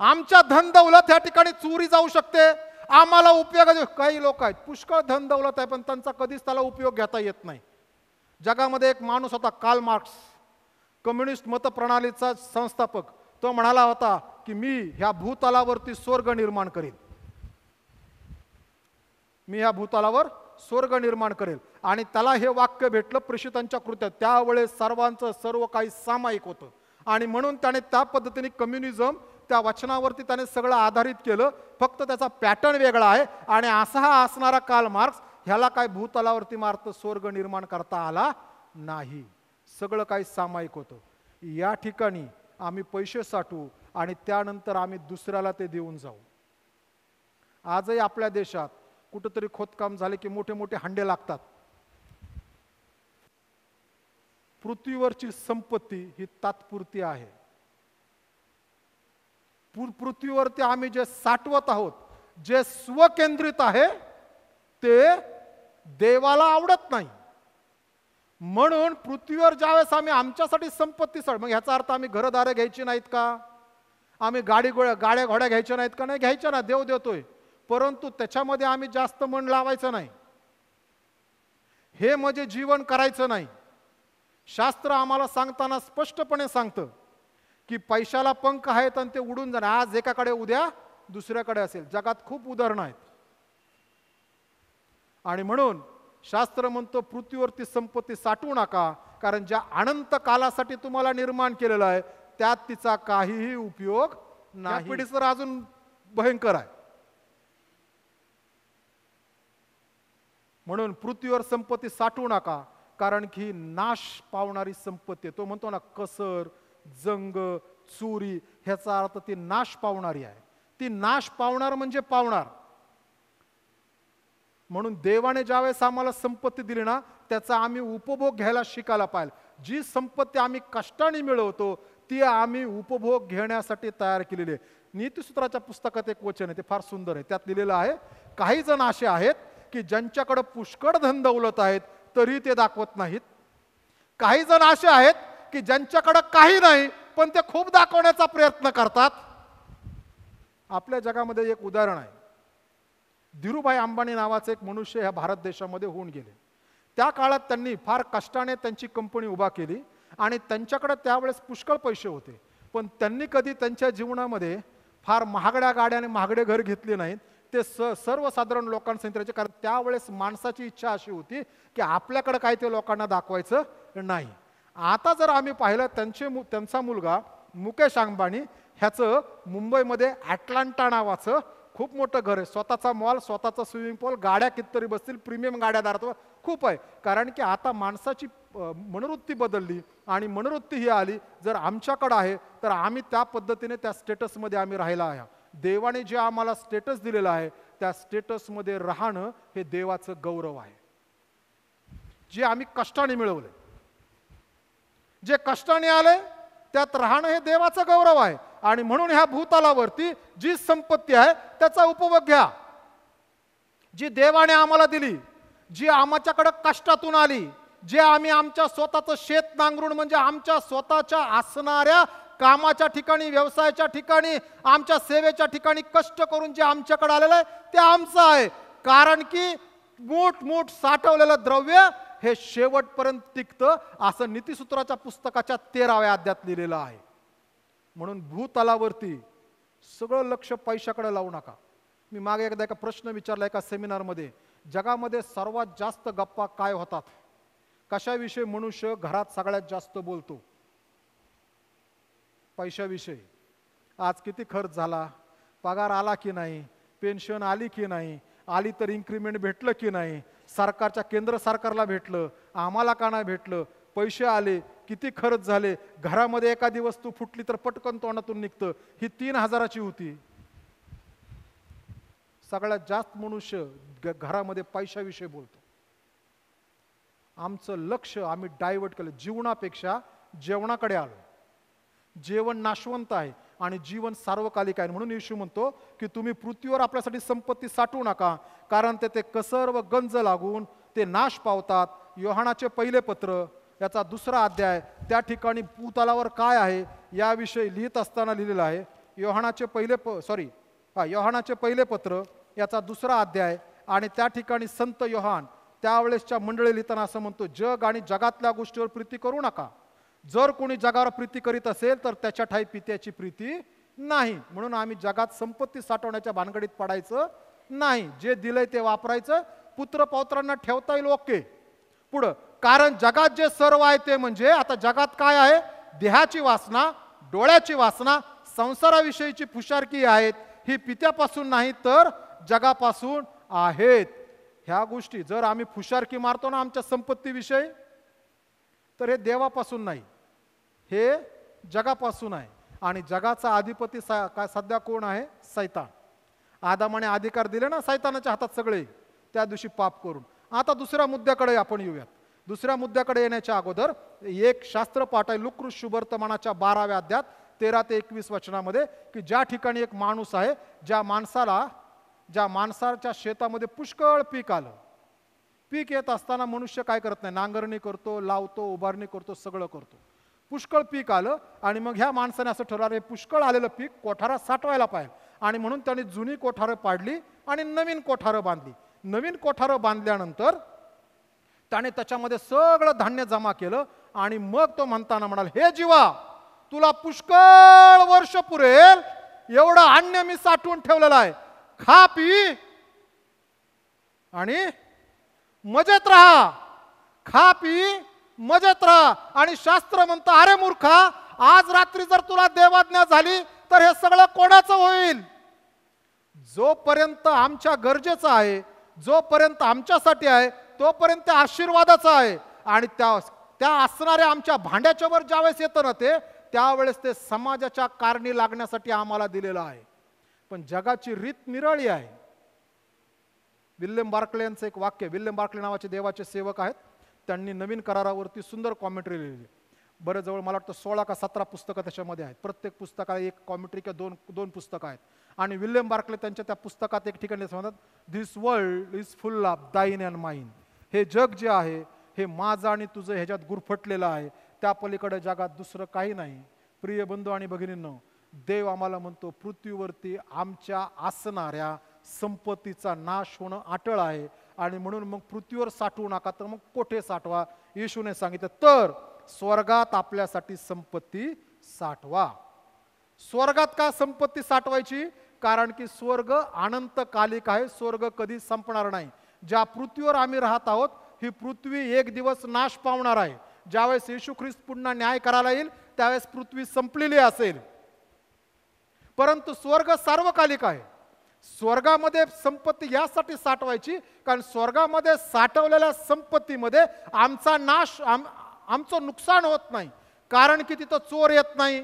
आमच्या धनदौलत या ठिकाणी चोरी जाऊ शकते. आम्हाला उपयोग, काही लोक आहेत पुष्कळ धनदौलत आहे पण त्यांचा कधीच त्याला उपयोग घेता येत नाही. जगामध्ये एक माणूस होता, कार्ल मार्क्स, कम्युनिस्ट मतप्रणालीचा संस्थापक. तो म्हणाला होता की मी ह्या भूतलावरती स्वर्ग निर्माण करेन. मी ह्या भूतलावर स्वर्ग निर्माण करेल. आणि त्याला हे वाक्य भेटलं प्रेषितांच्या कृत्यात. त्यावेळेस सर्वांचं सर्व काही सामायिक होतं आणि म्हणून त्याने त्या पद्धतीने कम्युनिझम त्या वचनावरती त्याने सगळं आधारित केलं. फक्त त्याचा पॅटर्न वेगळा आहे. आणि असा हा असणारा कार्ल मार्क्स ह्याला काय भूतलावरती मार्ग स्वर्ग निर्माण करता आला नाही. सगळं काही सामायिक होतं. या ठिकाणी आम्ही पैसे साठवू आणि त्यानंतर आम्ही दुसऱ्याला ते देऊन जाऊ. आजही आपल्या देशात कुठेतरी खोदकाम झाले की मोठे मोठे हंडे लागतात. पृथ्वीवरची संपत्ती ही तात्पुरती आहे. पृथ्वीवरती आम्ही जे साठवत आहोत, जे स्वकेंद्रित आहे ते देवाला आवडत नाही. म्हणून पृथ्वीवर ज्यावेळेस आम्ही आमच्यासाठी संपत्ती मग ह्याचा अर्थ आम्ही घरदारे घ्यायची नाहीत का? आम्ही गाड्या घोड्या घ्यायच्या नाहीत का? नाही, घ्यायच्या ना, देव देतोय. परंतु त्याच्यामध्ये आम्ही जास्त मन लावायचं नाही. हे म्हणजे जीवन करायचं नाही. शास्त्र आम्हाला सांगताना स्पष्टपणे सांगतं की पैशाला पंख आहेत आणि ते उडून जाणार. आज एकाकडे उद्या दुसऱ्याकडे असेल. जगात खूप उदाहरणं आहेत. आणि म्हणून शास्त्र म्हणतो पृथ्वीवरती संपत्ती साठवू नका, कारण ज्या अनंत कालासाठी तुम्हाला निर्माण केलेलं आहे त्यात तिचा काहीही उपयोग नाही. पिढीसर अजून भयंकर आहे. म्हणून पृथ्वीवर संपत्ती साठवू नका, कारण की नाश पावणारी संपत्ती. तो म्हणतो ना, कसर, जंग, चोरी, ह्याचा अर्थ ती नाश पावणारी आहे. ती नाश पावणार म्हणजे पावणार. म्हणून देवाने ज्यावेळेस आम्हाला संपत्ती दिली ना त्याचा आम्ही उपभोग घ्यायला शिकायला पाहिजे. जी संपत्ती आम्ही कष्टाने मिळवतो ती आम्ही उपभोग घेण्यासाठी तयार केलेली आहे. नीतिसूत्राच्या पुस्तकात एक वचन आहे, ते फार सुंदर आहे. त्यात लिहिलेलं आहे, काही जण असे आहेत की ज्यांच्याकडे पुष्कळ धन दौलत आहेत तरी ते दाखवत नाहीत. काही जण असे आहेत की ज्यांच्याकडे काही नाही पण ते खूप दाखवण्याचा प्रयत्न करतात. आपल्या जगामध्ये एक उदाहरण आहे. धीरूभाई अंबानी नावाचे एक मनुष्य ह्या भारत देशामध्ये होऊन गेले. त्या काळात त्यांनी फार कष्टाने त्यांची कंपनी उभा केली आणि त्यांच्याकडे त्यावेळेस पुष्कळ पैसे होते. पण त्यांनी कधी त्यांच्या जीवनामध्ये फार महागड्या गाड्या आणि महागडे घर घेतले नाहीत. ते सर्वसाधारण लोकांसंग, कारण त्यावेळेस माणसाची इच्छा अशी होती की आपल्याकडे काय ते लोकांना दाखवायचं नाही. आता जर आम्ही पाहिलं त्यांचा मुलगा मुकेश अंबानी ह्याचं मुंबईमध्ये ॲटलांटा नावाचं खूप मोठं घर आहे, स्वतःचा मॉल, स्वतःचा स्विमिंग पूल, गाड्या कितीतरी बसतील, प्रीमियम गाड्या दारात खूप आहे. कारण की आता माणसाची मनोवृत्ती बदलली आणि मनोवृत्ती ही आली, जर आमच्याकडं आहे तर आम्ही त्या पद्धतीने त्या स्टेटसमध्ये आम्ही राहिला आहे. देवाने जे आम्हाला स्टेटस दिलेलं आहे त्या स्टेटसमध्ये राहणं हे देवाचं गौरव आहे. जे आम्ही कष्टाने मिळवले, जे कष्टाने आले त्यात राहणं हे देवाचं गौरव आहे. आणि म्हणून ह्या भूतलावरती जी संपत्ती आहे त्याचा उपभोग घ्या, जी देवाने आम्हाला दिली, जी आमच्याकडे कष्टातून आली, जे आम्ही आमच्या स्वतःचं शेत नांगरून म्हणजे आमच्या स्वतःच्या असणाऱ्या कामाच्या ठिकाणी, व्यवसायाच्या ठिकाणी, आमच्या सेवेच्या ठिकाणी कष्ट करून जे आमच्याकडे आलेलं आहे ते आमचं आहे. कारण की मोठ साठवलेलं द्रव्य हे शेवटपर्यंत टिकतं, असं नीतिसूत्राच्या पुस्तकाच्या 13व्या अध्यायात लिहिलेलं आहे. म्हणून भूतलावरती सगळं लक्ष पैशाकडे लावू नका. मी मागे एकदा एका प्रश्न विचारला एका सेमिनारमध्ये, जगामध्ये सर्वात जास्त गप्पा काय होतात, कशाविषयी मनुष्य घरात सगळ्यात जास्त बोलतो? पैशाविषयी. आज किती खर्च झाला, पगार आला की नाही, पेन्शन आली की नाही, आली तर इन्क्रिमेंट भेटलं की नाही, सरकारच्या केंद्र सरकारला भेटलं, आम्हाला का नाही भेटलं, पैसे आले, किती खर्च झाले, घरामध्ये एखादी वस्तू फुटली तर पटकन तोंडातून निघतं, ही 3,000ची होती. सगळ्यात जास्त मनुष्य घरामध्ये पैशाविषयी बोलतो. आमचं लक्ष आम्ही डायव्हर्ट केलं, जीवनापेक्षा जेवणाकडे आलो. जेवण नाशवंत आहे आणि जीवन सार्वकालिक आहे. म्हणून येशू म्हणतो की तुम्ही पृथ्वीवर आपल्यासाठी संपत्ती साठवू नका, कारण ते कसर व गंज लागून ते नाश पावतात. योहानाचे पहिले पत्र याचा 2रा अध्याय, त्या ठिकाणी भूतलावर काय आहे याविषयी लिहित असताना लिहिलेलं आहे. योहानाचे पहिले पत्र याचा 2रा अध्याय, आणि त्या ठिकाणी संत योहान त्यावेळेसच्या मंडळी लिहिताना असं म्हणतो, जग आणि जगातल्या गोष्टीवर प्रीती करू नका. जर कोणी जगावर प्रीती करीत असेल तर त्याच्या ठाई पित्याची प्रीती नाही. म्हणून आम्ही जगात संपत्ती साठवण्याच्या भानगडीत पडायचं नाही. जे दिलंय ते वापरायचं, पुत्र पौत्रांना ठेवता येईल, ओके. पुढं, कारण जगात जे सर्व आहे ते म्हणजे, आता जगात काय आहे, देहाची वासना, डोळ्याची वासना, संसाराविषयीची फुशारकी आहेत, ही पित्यापासून नाही तर जगापासून आहेत. ह्या गोष्टी जर आम्ही फुशारकी मारतो ना आमच्या संपत्तीविषयी, तर हे देवापासून नाही, हे जगापासून आहे. आणि जगाचा अधिपती सध्या कोण आहे? सैतान. आदामाने अधिकार दिले ना सैतानाच्या हातात सगळे, त्या दिवशी पाप करून. आता दुसऱ्या मुद्द्याकडे आपण येऊयात. दुसऱ्या मुद्द्याकडे येण्याच्या अगोदर एक शास्त्र पाठ आहे लुक शुभवर्तमानाच्या 12व्या अध्यायात 13 ते 21 वचनामध्ये, की ज्या ठिकाणी एक माणूस आहे, ज्या माणसाच्या शेतामध्ये पुष्कळ पीक आलं. पीक येत असताना मनुष्य काय करत नाही, नांगरणी करतो, लावतो, उभारणी करतो, सगळं करतो. पुष्कळ पीक आलं आणि मग ह्या माणसाने असं ठरवलं, हे पुष्कळ आलेलं पीक कोठारात साठवायला पाहिजे. आणि म्हणून त्याने जुनी कोठारं पाडली आणि नवीन कोठारं बांधली. नवीन कोठारं बांधल्यानंतर त्याने त्याच्यामध्ये सगळं धान्य जमा केलं आणि मग तो म्हणताना म्हणाला, हे जीवा, तुला पुष्कळ वर्ष पुरेल एवढं अन्न मी साठवून ठेवलेलं आहे, खा पी आणि मजेत राहा. खा पी मजेत राहा. आणि शास्त्र म्हणतं, अरे मूर्खा, आज रात्री जर तुला देवाज्ञा झाली तर हे सगळं कोणाचं होईल? जोपर्यंत आमच्या गरजेचं आहे, जोपर्यंत आमच्यासाठी आहे, तोपर्यंत ते आशीर्वादाचं आहे. आणि त्या असणाऱ्या आमच्या भांड्याच्या वर ज्यावेळेस येतं ना ते, त्यावेळेस ते समाजाच्या कारणी लागण्यासाठी आम्हाला दिलेलं आहे. पण जगाची रीत निराळी आहे. विल्यम बार्कले यांचं एक वाक्य, विल्यम बार्कले नावाचे देवाचे सेवक आहेत, त्यांनी नवीन करारावरती सुंदर कॉमेंट्री लिहिली. बरं, जवळ मला वाटतं 16 का 17 पुस्तकं त्याच्यामध्ये आहेत. प्रत्येक पुस्तकाला एक कॉमेंट्री किंवा दोन पुस्तकं आहेत. आणि विल्यम बार्कले त्यांच्या त्या पुस्तकात एक ठिकाणी म्हणतात, this world is full of thine and mine. हे जग जे आहे हे माझं आणि तुझं ह्याच्यात गुरफटलेलं आहे, त्या पलीकडे जगात दुसरं काही नाही. प्रिय बंधू आणि भगिनींनो, देव आम्हाला म्हणतो, पृथ्वीवरती आमच्या असणाऱ्या संपत्तीचा नाश होणं अटळ आहे. आणि म्हणून मग पृथ्वीवर साठवू नका, तर मग कोठे साठवा? येशूने सांगितलं, तर स्वर्गात आपल्यासाठी संपत्ती साठवा. स्वर्गात का संपत्ती साठवायची? कारण की स्वर्ग अनंतकालिक आहे, स्वर्ग कधी संपणार नाही. ज्या पृथ्वीवर आम्ही राहत आहोत ही पृथ्वी एक दिवस नाश पावणार आहे. ज्यावेळेस येशू ख्रिस्त पुन्हा न्याय करायला येईल त्यावेळेस पृथ्वी संपलेली असेल. परंतु स्वर्ग सार्वकालिक आहे. स्वर्गामध्ये संपत्ती यासाठी साठवायची कारण स्वर्गामध्ये साठवलेल्या संपत्तीमध्ये आमचा नाश आमचं नुकसान होत नाही, कारण की तिथं चोर येत नाही.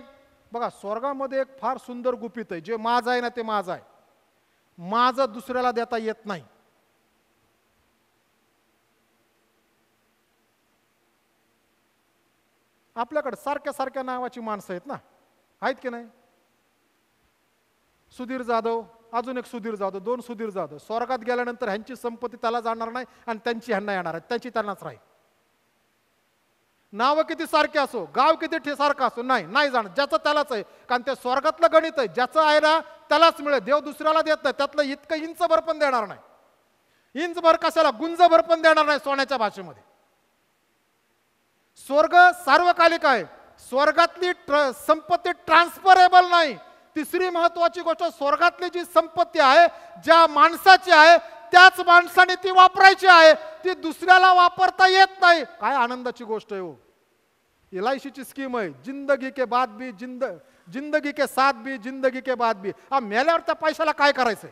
बघा, स्वर्गामध्ये एक फार सुंदर गुपित आहे, जे माझं आहे ना ते माझं आहे, माझं दुसऱ्याला देता येत नाही. आपल्याकडे सारख्या सारख्या नावाची माणसं आहेत ना, आहेत की नाही? सुधीर जाधव, अजून एक सुधीर जाधव, 2 सुधीर जाधव. स्वर्गात गेल्यानंतर ह्यांची संपत्ती त्याला जाणार नाही आणि त्यांची ह्यांना येणार आहे, त्यांची त्यांनाच राहील. नाव किती सारखे असो, गाव किती सारखं असो, नाही जाणार, ज्याचं त्यालाच आहे. कारण ते स्वर्गातलं गणित आहे, ज्याचं आहे ना त्यालाच मिळेल. देव दुसऱ्याला देत नाही. त्यातलं इतकं इंचभर पण देणार नाही. इंचभर कशाला, गुंजभर पण देणार नाही सोन्याच्या भाषेमध्ये. स्वर्ग सार्वकालिक आहे. स्वर्गातली संपत्ती ट्रान्सफरेबल नाही. तिसरी महत्वाची गोष्ट, स्वर्गातली जी संपत्ती आहे ज्या माणसाची आहे त्याच माणसाने ती वापरायची आहे, ती दुसऱ्याला वापरता येत नाही. काय आनंदाची गोष्ट आहे हो. LICची स्कीम आहे, जिंदगी के बाद भी जिंदगी के साथ भी जिंदगी के बाद भी. मेल्यावर त्या पैशाला काय करायचंय?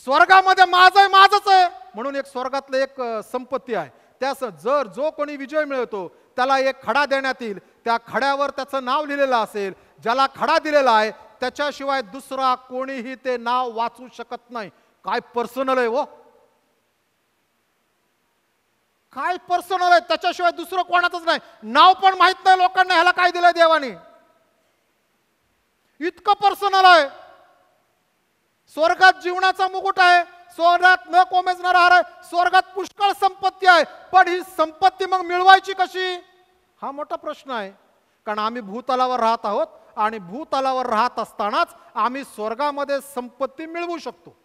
स्वर्गामध्ये माझंच आहे म्हणून एक स्वर्गातलं एक संपत्ती आहे. त्यास जर जो कोणी विजय मिळवतो त्याला एक खडा देण्यात येईल. त्या खड्यावर त्याचं नाव लिहिलेलं असेल. ज्याला खडा दिलेला आहे त्याच्याशिवाय दुसरा कोणीही ते नाव वाचू शकत नाही. काय पर्सनल आहे हो, काय पर्सनल आहे. त्याच्याशिवाय दुसरं कोणाचंच नाही. नाव पण माहित नाही लोकांना ह्याला काय दिलंय देवाने. इतकं पर्सनल आहे. स्वर्गात जीवनाचा मुकुट आहे, स्वर्गात न कोमेजणारा हार आहे, स्वर्गात पुष्कळ संपत्ती आहे. पण ही संपत्ती मग मिळवायची कशी, हा मोठा प्रश्न आहे. कारण आम्ही भूतलावर राहत आहोत आणि भूतलावर राहत असतानाच आम्ही स्वर्गामध्ये संपत्ती मिळवू शकतो.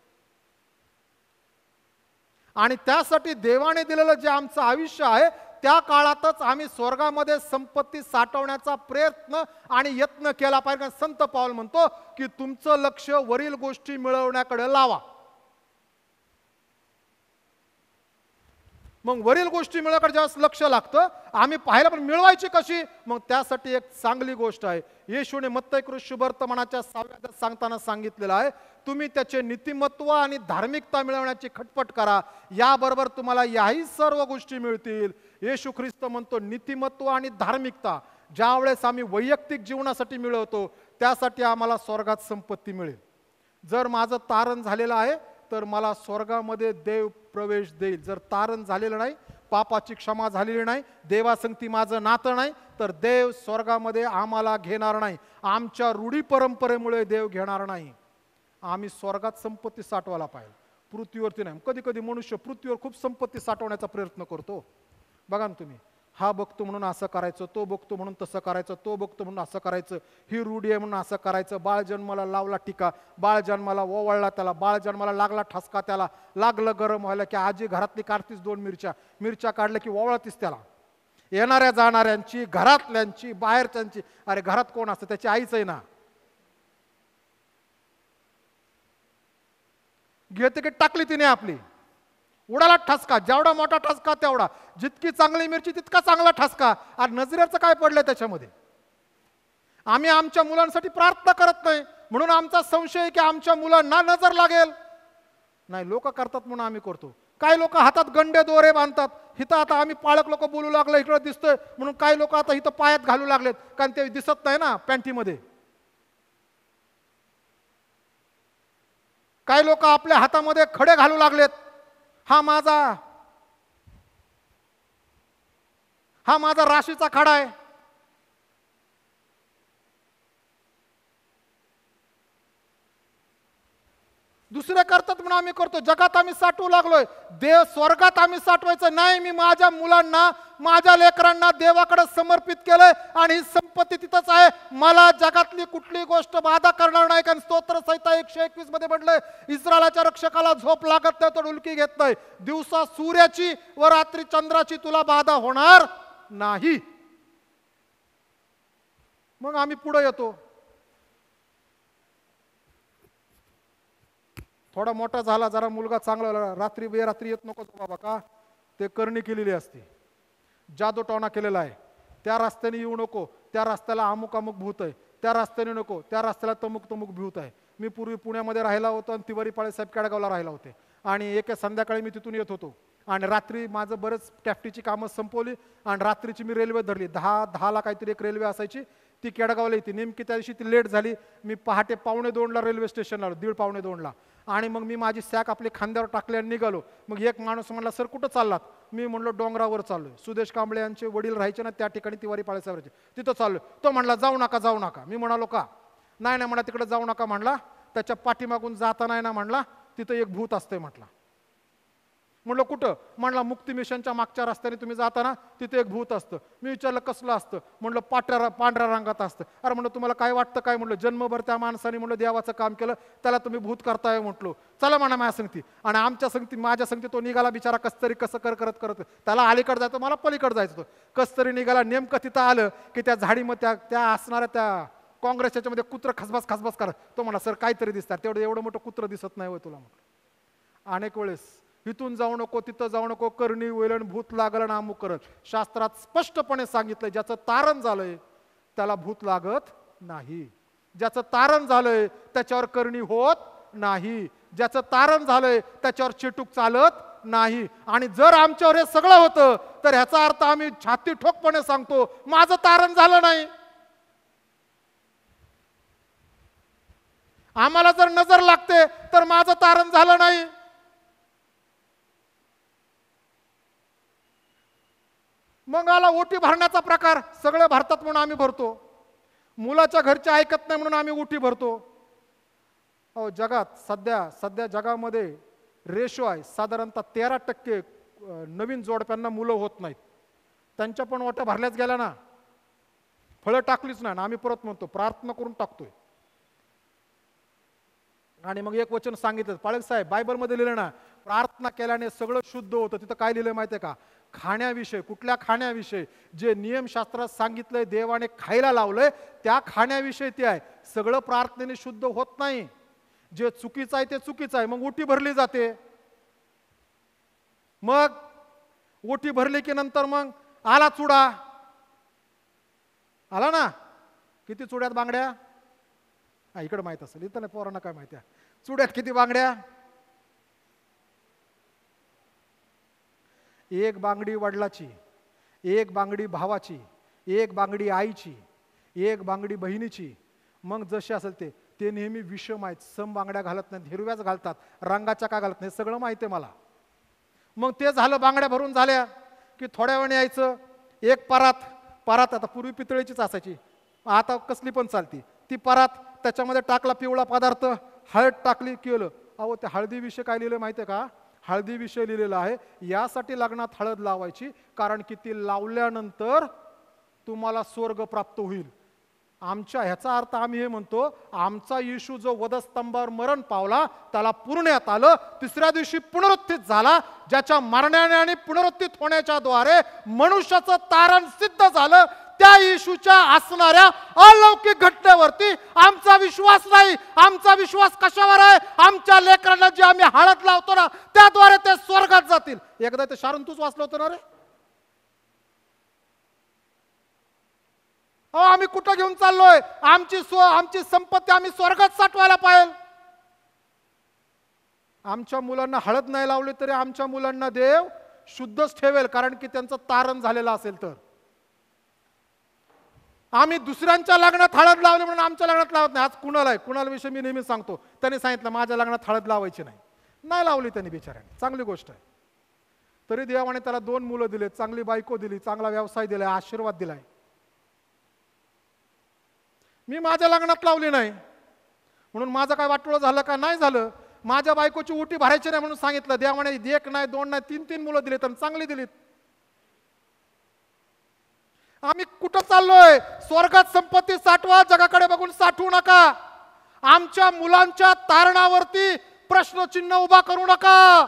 आणि त्यासाठी देवाने दिलेलं जे आमचं आयुष्य आहे त्या काळातच आम्ही स्वर्गामध्ये संपत्ती साठवण्याचा प्रयत्न आणि यत्न केला पाहिजे. संत पाऊल म्हणतो की तुमचं लक्ष वरील गोष्टी मिळवण्याकडे लावा. मग वरील गोष्टी मिळवण्याकडे जेव्हा लक्ष लागतं आम्ही पाहायला, पण मिळवायची कशी, मग त्यासाठी एक चांगली गोष्ट आहे. येशूने मत्तई शुभवर्तमानाच्या 6व्या अध्यायात सांगताना सांगितलेलं आहे, तुम्ही त्याचे नीतिमत्व आणि धार्मिकता मिळवण्याची खटपट करा, याबरोबर तुम्हाला याही सर्व गोष्टी मिळतील. येशू ख्रिस्त म्हणतो नीतिमत्व आणि धार्मिकता ज्या वेळेस आम्ही वैयक्तिक जीवनासाठी मिळवतो त्यासाठी आम्हाला स्वर्गात संपत्ती मिळेल. जर माझं तारण झालेलं आहे तर मला स्वर्गामध्ये देव प्रवेश देईल. जर तारण झालेलं नाही, पापाची क्षमा झालेली नाही, देवासंगती माझं नातं नाही, तर देव स्वर्गामध्ये आम्हाला घेणार नाही. आमच्या रूढी परंपरेमुळे देव घेणार नाही. आम्ही स्वर्गात संपत्ती साठवायला पाहिजे, पृथ्वीवरती नाही. कधी कधी मनुष्य पृथ्वीवर खूप संपत्ती साठवण्याचा प्रयत्न करतो. बघा ना तुम्ही, हा बघतो म्हणून असं करायचं, तो बघतो म्हणून तसं करायचं, तो बघतो म्हणून असं करायचं, ही रूढी आहे म्हणून असं करायचं. बाळ जन्माला लावला टीका, बाळ जन्माला ओवाळला त्याला, बाळ जन्माला लागला ठसका त्याला, लागलं गरम व्हायला की आजी घरातली काढतीस 2 मिरच्या काढल्या की ओवाळतीस त्याला. येणाऱ्या जाणाऱ्यांची, घरातल्यांची, बाहेरच्यांची. अरे घरात कोण असतं, त्याची आईच आहे ना. घेते की टाकली तिने आपली, उडाला ठसका, जेवढा मोठा ठसका तेवढा, जितकी चांगली मिरची तितका चांगला ठसका. आणि नजरेचं काय पडलंय त्याच्यामध्ये. आम्ही आमच्या मुलांसाठी प्रार्थना करत नाही म्हणून आमचा संशय आहे की आमच्या मुलांना नजर लागेल. नाही, लोक करतात म्हणून आम्ही करतो. काही लोक हातात गंडे दोरे बांधतात. इथं आता आम्ही पाळक लोक बोलू लागलो, इकडं दिसतोय म्हणून काही लोक आता इथं पायात घालू लागलेत, कारण ते दिसत नाही ना पॅन्टीमध्ये. काही लोक आपल्या हातामध्ये खडे घालू लागलेत. हा माझा राशीचा खडा आहे. दुसरे करतात म्हणून आम्ही करतो. जगात आम्ही साठवू लागलोय, देव स्वर्गात आम्ही साठवायचं नाही. मी माझ्या मुलांना, माझ्या लेकरांना देवाकडे समर्पित केलंय आणि ही संपत्ती तिथंच आहे. मला जगातली कुठली गोष्ट बाधा करणार नाही. कारण स्तोत्र संहिता 121 मध्ये म्हटलंय, इस्रायलाच्या रक्षकाला झोप लागत नाही तो डुलकी घेत नाही. दिवसा सूर्याची व रात्री चंद्राची तुला बाधा होणार नाही. मग आम्ही पुढे येतो. थोडा मोठा झाला, जरा मुलगा चांगला झाला, रात्री बेरात्री येत नको बाबा, का ते करणी केलेली असते, जादूटोणा केलेला आहे, त्या रस्त्याने येऊ नको, त्या रस्त्याला अमुक अमुक भूत आहे, त्या रस्त्याने नको, त्या रस्त्याला तमुक तमुक भूत आहे. मी पूर्वी पुण्यामध्ये राहिला होतो आणि तिवारी पाळेसाहेब केडगावला राहिला होते आणि एका संध्याकाळी मी तिथून येत होतो आणि रात्री माझं बरंच टॅफ्टीची कामं संपवली आणि रात्रीची मी रेल्वे धरली. 10:10ला काहीतरी एक रेल्वे असायची, ती केडगावला येते. नेमकी त्या दिवशी ती लेट झाली. मी पहाटे 1:45ला रेल्वे स्टेशनला आलो, 1:30-1:45ला. आणि मग मी माझी सॅक आपली खांद्यावर टाकली आणि निघालो. मग एक माणूस म्हणला, सर कुठं चाललात? मी म्हणलो डोंगरावर चाललोय. सुदेश कांबळे यांचे वडील राहायचे ना त्या ठिकाणी, तिवारी पाळेसाहेबांचे, तिथं चाललोय. तो म्हणला जाऊ नका जाऊ नका. मी म्हणालो का? नाही नाही म्हणा, तिकडे जाऊ नका म्हणला, त्याच्या पाठीमागून जाता नाही ना म्हणला, तिथं एक भूत असतंय म्हटला. म्हणलं कुठं? म्हणला मुक्ती मिशनच्या मागच्या रस्त्याने तुम्ही जाता ना, तिथे एक भूत असतं. मी विचारलं कसलं असतं? म्हणलं पांढऱ्या रंगात असतं. अरे म्हणलं तुम्हाला काय वाटतं काय? म्हणलं जन्मभर त्या माणसाने म्हणलं देवाचं काम केलं, त्याला तुम्ही भूत करताय म्हटलो. चला म्हणा माझ्या संगती. आणि आमच्या संगती, माझ्या संगती तो निघाला बिचारा कसतरी, कसं करत करत, त्याला अलीकडे जायचं, मला पलीकडे जायचं होतं. कसतरी निघाला. नेमकं तिथं आलं की त्या झाडीमध्ये त्या असणाऱ्या त्या काँग्रेसच्या मध्ये कुत्रं खसबस खसबस करत. तो म्हणा सर काहीतरी दिसतात, तेवढं एवढं मोठं कुत्रं दिसत नाही होय तुला. म्हटलं अनेक वेळेस इथून जाऊ नको, तिथं जाऊ नको, करणी वैलन भूत लागलं ना अमुक करत. शास्त्रात स्पष्टपणे सांगितलंय, ज्याचं तारण झालंय त्याला भूत लागत नाही. ज्याचं तारण झालंय त्याच्यावर करणी होत नाही. ज्याचं तारण झालंय त्याच्यावर चेटूक चालत नाही. आणि जर आमच्यावर हे सगळं होतं तर ह्याचा अर्थ आम्ही छाती ठोकपणे सांगतो माझं तारण झालं नाही. आम्हाला जर नजर लागते तर माझं तारण झालं नाही. मग आला ओटी भरण्याचा प्रकार. सगळे भरतात म्हणून आम्ही भरतो. मुलाच्या घरचे ऐकत नाही म्हणून आम्ही ओटी भरतो. अहो जगात सध्या जगामध्ये रेशो आहे, साधारणतः 13% नवीन जोडप्यांना मुलं होत नाहीत. त्यांच्या पण ओट्या भरल्याच गेल्या ना, फळं टाकलीच नाही ना. आम्ही परत म्हणतो प्रार्थना करून टाकतोय. आणि मग एक वचन सांगितलं पाळक साहेब, बायबलमध्ये लिहिलं ना, प्रार्थना केल्याने सगळं शुद्ध होतं. तिथं काय लिहिलं माहिती आहे का? खाण्याविषयी. कुठल्या खाण्याविषयी? जे नियमशास्त्रात सांगितलंय, देवाने खायला लावलंय त्या खाण्याविषयी ते आहे. सगळं प्रार्थनेने शुद्ध होत नाही. जे चुकीचं आहे ते चुकीचं आहे. मग ओटी भरली जाते. मग ओटी भरली की नंतर मग आला चुडा. आला ना? किती चुड्यात बांगड्या? हा इकडे माहित असेल, इथं नाही, पोरांना काय माहिती आहे. चुड्यात किती बांगड्या? एक बांगडी वडिलाची, एक बांगडी भावाची, एक बांगडी आईची, एक बांगडी बहिणीची. मग जसे असेल ते नेहमी विषम आहेत. सम बांगड्या घालत नाहीत, हिरव्याच घालतात, रंगाच्या का घालत नाही, सगळं माहिती आहे मला. मग ते झालं, बांगड्या भरून झाल्या की थोड्या वेळाने यायचं एक परात आता पूर्वी पितळेचीच असायची, आता कसली पण चालती. ती परात, त्याच्यामध्ये टाकला पिवळा पदार्थ, हळद टाकली, केलं. अहो त्या हळदीविषयी काय लिहिलं माहिती आहे का? हळदीविषयी लिहिलेलं आहे, यासाठी लग्नात हळद लावायची कारण की ती लावल्यानंतर तुम्हाला स्वर्ग प्राप्त होईल. आमच्या ह्याचा अर्थ आम्ही हे म्हणतो, आमचा येशू जो वधस्तंभावर मरण पावला त्याला पुरण्यात आलं, तिसऱ्या दिवशी पुनरुत्थित झाला, ज्याच्या मरणाने आणि पुनरुत्थित होण्याच्या द्वारे मनुष्याचं तारण सिद्ध झालं. त्या येशूच्या असणाऱ्या अलौकिक घटनेवरती आमचा विश्वास नाही. आमचा विश्वास कशावर आहे? आमच्या लेकरांना जे आम्ही हळद लावतो ना त्याद्वारे ते स्वर्गात जातील. एकदा ते शारून तूच वाचलं होतं ना रे. आम्ही कुठं घेऊन चाललोय? आमची संपत्ती आम्ही स्वर्गात साठवायला पाहिजे. आमच्या मुलांना हळद नाही लावली तरी आमच्या मुलांना देव शुद्धच ठेवेल, कारण की त्यांचं तारण झालेलं असेल तर. आम्ही दुसऱ्यांच्या लग्नात हळद लावली म्हणून आमच्या लग्नात लावत नाही. आज कुणाला विषयी मी नेहमी सांगतो, त्यांनी सांगितलं माझ्या लग्नात हळद लावायची नाही लावली त्यांनी बिचाऱ्याने. चांगली गोष्ट आहे. तरी देवाने त्याला 2 मुलं दिले, चांगली बायको दिली, चांगला व्यवसाय दिलाय, आशीर्वाद दिलाय. मी माझ्या लग्नात लावली नाही म्हणून माझं काय वाटोळं झालं का? नाही झालं. माझ्या बायकोची ओटी भरायची नाही म्हणून सांगितलं देवाने. 1 नाही 2 नाही 3 मुलं दिली, तर चांगली दिलीत. आम्ही कुठं चाललोय? स्वर्गात संपत्ती साठवा, जगाकडे बघून साठवू नका. आमच्या मुलांच्या तारणावरती प्रश्नचिन्ह उभा करू नका.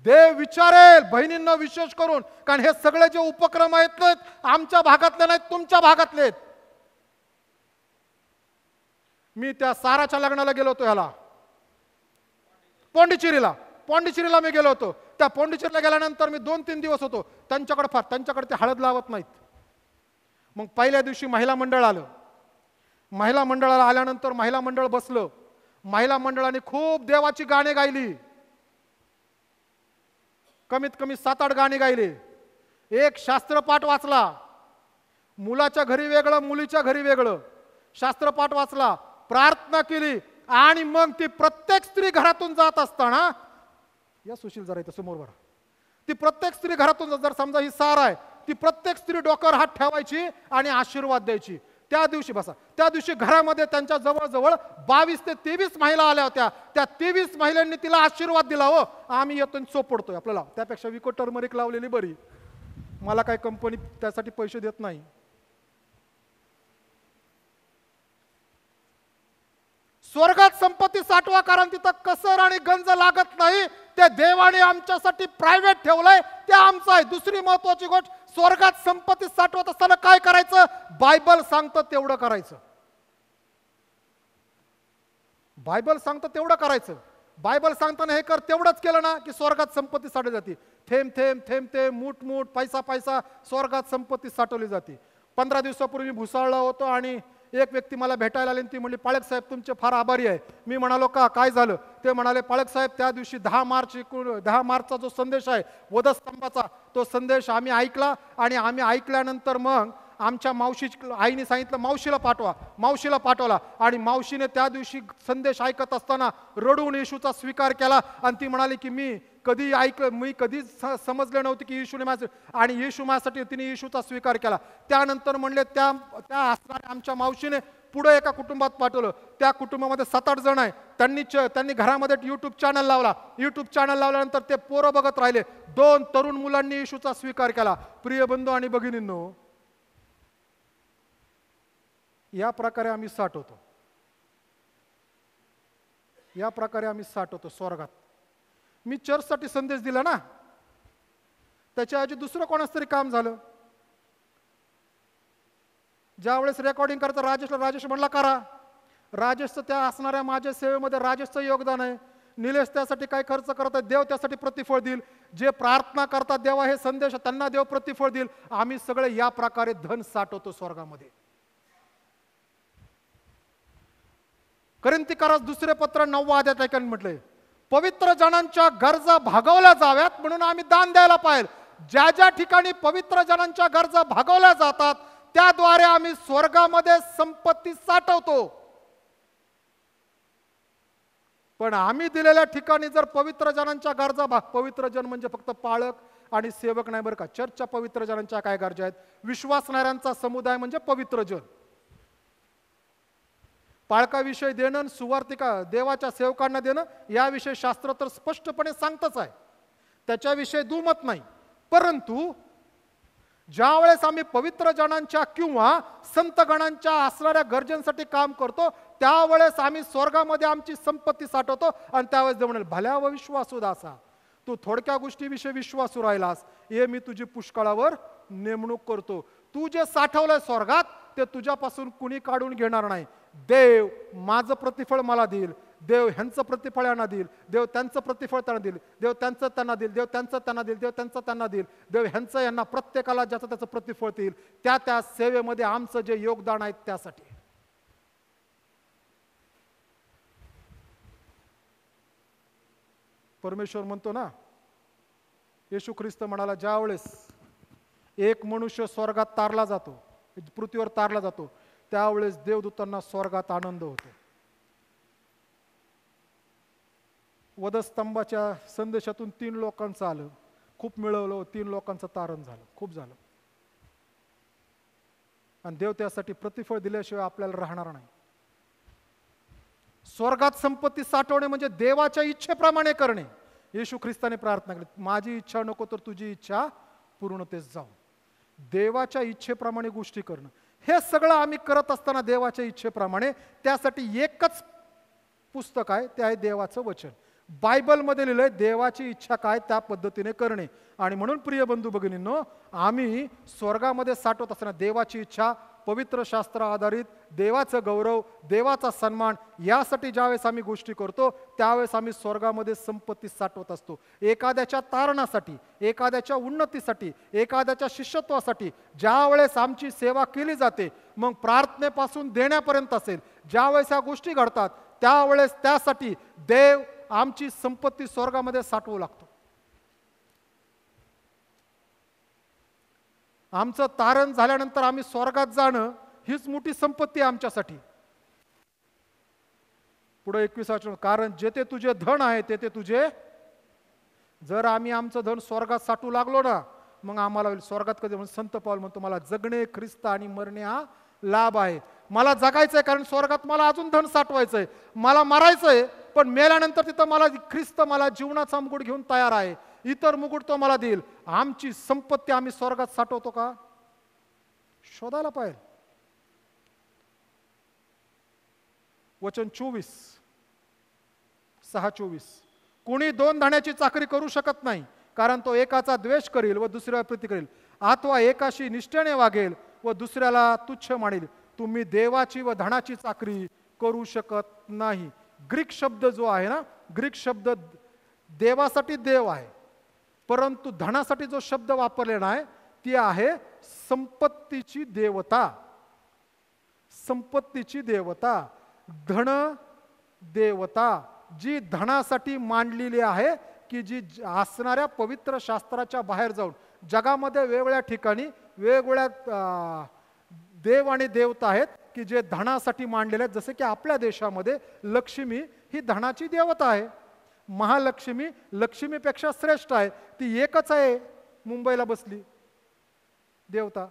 देव विचारेल, बहिणींना विशेष करून, कारण हे सगळे जे उपक्रम आहेत आमच्या भागातले नाहीत, तुमच्या भागातले आहेत. मी त्या साराच्या लग्नाला गेलो होतो ह्याला, पॉंडिचेरीला मी गेलो होतो. त्या पॉंडिचेरीला गेल्यानंतर मी 2-3 दिवस होतो. त्यांच्याकडे ते हळद लावत नाहीत. मग पहिल्या दिवशी महिला मंडळ आलं. महिला मंडळाला आल्यानंतर महिला मंडळ बसलं. महिला मंडळाने खूप देवाची गाणी गायली. कमीत कमी 7-8 गाणी गायली. एक शास्त्रपाठ वाचला. मुलाच्या घरी वेगळं, मुलीच्या घरी वेगळं शास्त्रपाठ वाचला, प्रार्थना केली. आणि मग ती प्रत्येक स्त्री घरातून जात असताना, या सुशील जरा इथं समोर बरा, ती प्रत्येक स्त्री घरातून जर समजा ही सार आहे, ती प्रत्येक स्त्री डोक्यावर हात ठेवायची आणि आशीर्वाद द्यायची. त्या दिवशी घरामध्ये त्यांच्या जवळजवळ 22 ते 23 महिला आल्या होत्या. त्या 23 महिलांनी तिला आशीर्वाद दिला. हो, आम्ही येतो चोपडतोय, आपल्याला त्यापेक्षा विको टर्मरिक लावलेली बरी. मला काय कंपनी त्यासाठी पैसे देत नाही. स्वर्गात संपत्ती साठवा, कारण तिथं कसर आणि गंज लागत नाही. ते देवाने आमच्यासाठी प्रायव्हेट ठेवलंय, ते आमचं आहे. दुसरी महत्वाची गोष्ट, स्वर्गात संपत्ती साठवत असताना काय करायचं? बायबल सांगतं तेवढं करायचं. बायबल सांगतं तेवढं करायचं. बायबल सांगताना हे कर, तेवढंच केलं ना की स्वर्गात संपत्ती साठवली जाते. थेंब थेंब थेंब थेंब, मूठ मूठ, पैसा पैसा स्वर्गात संपत्ती साठवली जाते. 15 दिवसापूर्वी मी भुसावळला होतो आणि एक व्यक्ती मला भेटायला आली. ती म्हणली, पाळक साहेब तुमचे फार आभारी आहे. मी म्हणालो, का काय झालं? ते म्हणाले, पाळक साहेब त्या दिवशी 10 मार्चचा जो संदेश आहे वधस्तंभाचा, तो संदेश आम्ही ऐकला. आणि आम्ही ऐकल्यानंतर मग आमच्या आईने सांगितलं मावशीला पाठवला. आणि मावशीने त्या दिवशी संदेश ऐकत असताना रडून येशूचा स्वीकार केला. आणि ती म्हणाली की मी कधी समजलं नव्हतं की येशूने आणि येशू माझ्यासाठी तिने येशूचा स्वीकार केला. त्यानंतर म्हणले त्या असणाऱ्या आमच्या मावशीने पुढे एका कुटुंबात पाठवलं. त्या कुटुंबामध्ये 7-8 जण आहे. त्यांनी घरामध्ये युट्यूब चॅनल लावला. युट्यूब चॅनल लावल्यानंतर ते पोरं बघत राहिले. 2 तरुण मुलांनी येशूचा स्वीकार केला. प्रिय बंधू आणि भगिनींनो, या प्रकारे आम्ही साठवतो स्वर्गात. मी चर्चसाठी संदेश दिला ना, त्याच्याऐवजी दुसरं कोणाच तरी काम झालं. ज्यावेळेस रेकॉर्डिंग करायचं राजेश म्हणला करा. राजेशचं त्या असणाऱ्या माझ्या सेवेमध्ये राजेशचं योगदान आहे. निलेश त्यासाठी काय खर्च करत आहे, देव त्यासाठी प्रतिफळ देईल. जे प्रार्थना करतात देवा हे संदेश, त्यांना देव प्रतिफळ देईल. आम्ही सगळे या प्रकारे धन साठवतो स्वर्गामध्ये. कोरिन्थीकरास दुसरे पत्र 9 अध्यायात म्हटले, पवित्र जनांच्या गरजा भागवल्या जाव्यात म्हणून आम्ही दान द्यायला पाहिजे. ज्या ज्या ठिकाणी पवित्र जनांच्या गरजा भागवल्या जातात त्याद्वारे आम्ही स्वर्गामध्ये संपत्ती साठवतो. पण आम्ही दिलेल्या ठिकाणी जर पवित्र जनांच्या गरजा पवित्र जन म्हणजे फक्त पाळक आणि सेवक नाही बरं का. चर्चच्या पवित्र जनांच्या काय गरजा आहेत? विश्वासणाऱ्यांचा समुदाय म्हणजे पवित्र जन. पाळकाविषयी देणं, सुवार्तिका देवाच्या सेवकांना देणं, याविषयी शास्त्र तर स्पष्टपणे सांगतच आहे, त्याच्याविषयी दुमत नाही. परंतु ज्यावेळेस आम्ही पवित्र जनांच्या किंवा संतगणांच्या असणाऱ्या गरजेसाठी काम करतो त्यावेळेस आम्ही स्वर्गामध्ये आमची संपत्ती साठवतो. आणि त्यावेळेस देव म्हणाल, भल्या व विश्वासू दासा, तू थोडक्या गोष्टीविषयी विश्वासू राहिलास, हे मी तुझी पुष्कळावर नेमणूक करतो. तू जे साठवलंय स्वर्गात ते तुझ्यापासून कुणी काढून घेणार नाही. देव माझं प्रतिफळ मला देईल, देव ह्यांचं प्रतिफळ यांना देईल, देव त्यांचं प्रतिफळ त्यांना देईल, देव त्यांचं त्यांना देईल, देव त्यांचं त्यांना देईल, देव त्यांचं त्यांना देईल, देव ह्यांचं यांना, प्रत्येकाला ज्याचं त्याचं प्रतिफळ देईल. त्या सेवेमध्ये आमचं जे योगदान आहे त्यासाठी. परमेश्वर म्हणतो ना, येशू ख्रिस्त म्हणाला, ज्यावेळेस एक मनुष्य स्वर्गात तारला जातो, पृथ्वीवर तारला जातो, त्यावेळेस देवदूतांना स्वर्गात आनंद होतो. वधस्तंभाच्या संदेशातून 3 लोकांचं आलं, खूप मिळवलं, 3 लोकांचं तारण झालं, खूप झालं. आणि देव त्यासाठी प्रतिफळ दिल्याशिवाय आपल्याला राहणार नाही. स्वर्गात संपत्ती साठवणे म्हणजे देवाच्या इच्छेप्रमाणे करणे. येशू ख्रिस्ताने प्रार्थना केली, माझी इच्छा नको तर तुझी इच्छा पूर्णतेस जाऊ. देवाच्या इच्छेप्रमाणे गोष्टी करणं, हे सगळं आम्ही करत असताना देवाच्या इच्छेप्रमाणे, त्यासाठी एकच पुस्तक आहे, ते आहे देवाचं वचन. बायबलमध्ये लिहिलंय देवाची इच्छा काय त्या पद्धतीने करणे. आणि म्हणून प्रिय बंधू भगिनींनो, आम्ही स्वर्गामध्ये साठवत असताना देवाची इच्छा पवित्र शास्त्र आधारित देवाचं गौरव, देवाचा सन्मान, यासाठी ज्यावेळेस आम्ही गोष्टी करतो त्यावेळेस आम्ही स्वर्गामध्ये संपत्ती साठवत असतो. एखाद्याच्या तारणासाठी, एखाद्याच्या उन्नतीसाठी, एखाद्याच्या शिष्यत्वासाठी ज्यावेळेस आमची सेवा केली जाते, मग प्रार्थनेपासून देण्यापर्यंत असेल, ज्यावेळेस ह्या गोष्टी घडतात त्यावेळेस त्यासाठी देव आमची संपत्ती स्वर्गामध्ये साठवू लागतो. आमचं तारण झाल्यानंतर आम्ही स्वर्गात जाणं हीच मोठी संपत्ती आहे आमच्यासाठी. पुढे 21 वचन, कारण जेथे तुझे धन आहे तेथे तुझे, जर आम्ही आमचं धन स्वर्गात साठवू लागलो ना, मग आम्हाला स्वर्गात कधी, म्हणजे संत पाऊल म्हणतो मला जगणे ख्रिस्त आणि मरणे हा लाभ आहे. मला जगायचंय कारण स्वर्गात मला अजून धन साठवायचंय, मला मरायचंय पण मेल्यानंतर तिथं मला ख्रिस्त मला जीवनाचा मुकुट घेऊन तयार आहे, इतर मुकुट तो मला देईल. आमची संपत्ती आम्ही स्वर्गात साठवतो का? शोधायला पाहिजे. वचन 6:24, कोणी 2 धान्याची चाकरी करू शकत नाही, कारण तो एकाचा द्वेष करील व दुसऱ्यावर प्रीती करील, अथवा एकाशी निष्ठेने वागेल व दुसऱ्याला तुच्छ मानेल. तुम्ही देवाची व धनाची चाकरी करू शकत नाही. ग्रीक शब्द जो आहे ना, ग्रीक शब्द देवासाठी देव आहे, परंतु धनासाठी जो शब्द वापरलेला आहे ती आहे संपत्तीची देवता. संपत्तीची देवता, धन देवता, जी धनासाठी मांडलेली आहे, की जी असणाऱ्या पवित्र शास्त्राच्या बाहेर जाऊन जगामध्ये वेगवेगळ्या ठिकाणी वेगवेगळ्या देव आणि देवता आहेत की जे धनासाठी मांडलेले आहेत. जसे की आपल्या देशामध्ये लक्ष्मी ही धनाची देवता आहे. महालक्ष्मी लक्ष्मीपेक्षा श्रेष्ठ आहे, ती एकच आहे मुंबईला बसली देवता.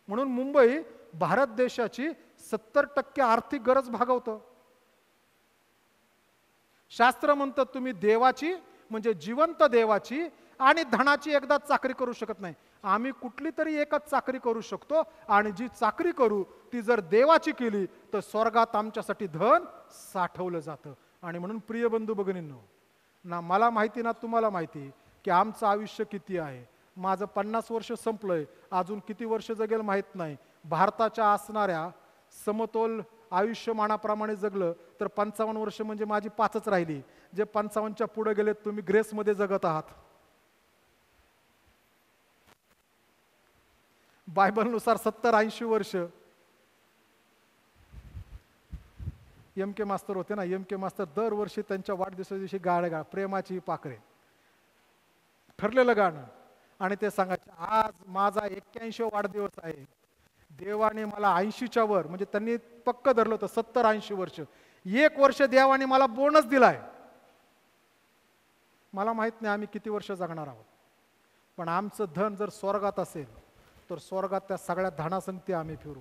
म्हणून मुंबई भारत देशाची 70% आर्थिक गरज भागवतं. शास्त्र म्हणतं तुम्ही देवाची म्हणजे जिवंत देवाची आणि धनाची एकदा चाकरी करू शकत नाही. आम्ही कुठली तरी एकच चाकरी करू शकतो, आणि जी चाकरी करू ती जर देवाची केली तर स्वर्गात आमच्यासाठी धन साठवलं जातं. आणि म्हणून प्रिय बंधू भगिनींनो, ना मला माहिती ना तुम्हाला माहिती की आमचं आयुष्य किती आहे. माझं 50 वर्ष संपलंय, अजून किती वर्ष जगेल माहीत नाही. भारताच्या असणाऱ्या समतोल आयुष्यमानाप्रमाणे जगलं तर 55 वर्ष म्हणजे माझी 5च राहिली. जे 55च्या पुढे गेले तुम्ही ग्रेसमध्ये जगत आहात. बायबलनुसार 70-80 वर्ष. MK मास्तर होते ना, MK मास्तर दरवर्षी त्यांच्या वाढदिवसा दिवशी गाणं प्रेमाची पाखरे ठरलेलं गाणं, आणि ते सांगायचे आज माझा 81 वाढदिवस आहे, देवाने मला 80च्या वर, म्हणजे त्यांनी पक्क धरलं होतं 70-80 वर्ष. 1 वर्ष देवाने मला बोनस दिलाय. मला माहित नाही आम्ही किती वर्ष जगणार आहोत, पण आमचं धन जर स्वर्गात असेल तर स्वर्गात त्या सगळ्या धनासंगती आम्ही फिरू.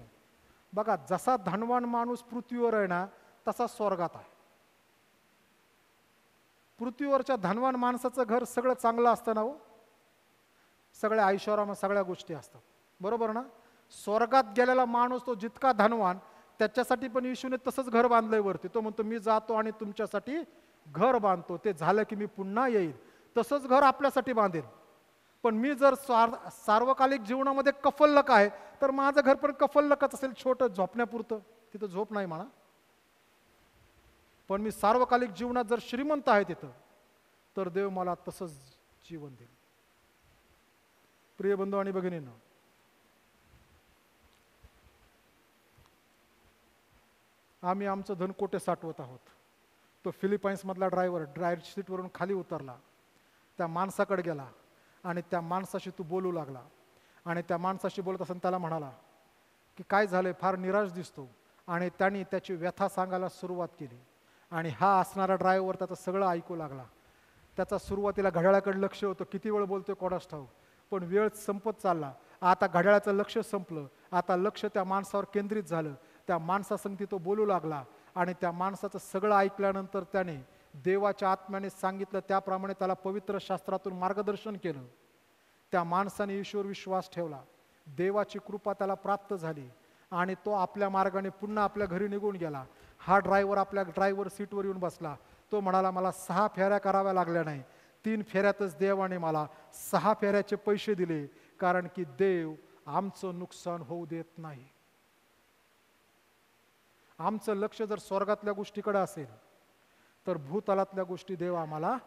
बघा, जसा धनवान माणूस पृथ्वीवर आहे ना तसा स्वर्गात आहे. पृथ्वीवरच्या धनवान माणसाचं घर सगळं चांगलं असतं ना हो, सगळ्या ऐश्वर्यामध्ये सगळ्या गोष्टी असतात, बरोबर ना. स्वर्गात गेलेला माणूस तो जितका धनवान, त्याच्यासाठी पण येशूने तसंच घर बांधलंय वरती. तो म्हणतो मी जातो आणि तुमच्यासाठी घर बांधतो, ते झालं की मी पुन्हा येईल. तसंच घर आपल्यासाठी बांधेल. पण मी जर सार्वकालिक जीवनामध्ये कफल्लक आहे तर माझं घर पण कफल्लकच असेल, छोटं झोपण्यापुरतं, तिथं झोप नाही म्हणा. पण मी सार्वकालिक जीवनात जर श्रीमंत आहे तिथं, तर देव मला तसंच जीवन देईल. प्रिय बंधू आणि भगिनींनो, आम्ही आमचं धन कोठे साठवत आहोत? तो फिलिपाईन्स मधला ड्रायव्हर सीटवरून खाली उतरला, त्या माणसाकडे गेला आणि त्या माणसाशी तू बोलू लागला. आणि त्या माणसाशी बोलत असताना त्याला म्हणाला की काय झालंय, फार निराश दिसतो. आणि त्यांनी त्याची व्यथा सांगायला सुरुवात केली. आणि हा असणारा ड्रायव्हर त्याचं सगळं ऐकू लागला. त्याचा सुरुवातीला घड्याळाकडे लक्ष होतं, किती वेळ बोलतोय कोणास ठाऊक, पण वेळ संपत चालला. आता घड्याळाचं लक्ष संपलं, आता लक्ष त्या माणसावर केंद्रित झालं. त्या माणसासंगती तो बोलू लागला आणि त्या माणसाचं सगळं ऐकल्यानंतर त्याने देवाच्या आत्म्याने सांगितलं त्याप्रमाणे त्याला पवित्र शास्त्रातून मार्गदर्शन केलं. त्या माणसाने ईश्वर विश्वास ठेवला, देवाची कृपा त्याला प्राप्त झाली आणि तो आपल्या मार्गाने पुन्हा आपल्या घरी निघून गेला. हा ड्रायव्हर आपल्या ड्रायव्हर सीटवर येऊन बसला. तो म्हणाला मला 6 फेऱ्या कराव्या लागल्या नाही, 3 फेऱ्यातच देवाने मला 6 फेऱ्याचे पैसे दिले, कारण की देव आमचं नुकसान होऊ देत नाही. आमचं लक्ष जर स्वर्गातल्या गोष्टीकडे असेल तर भूतलातल्या गोष्टी देव आम्हाला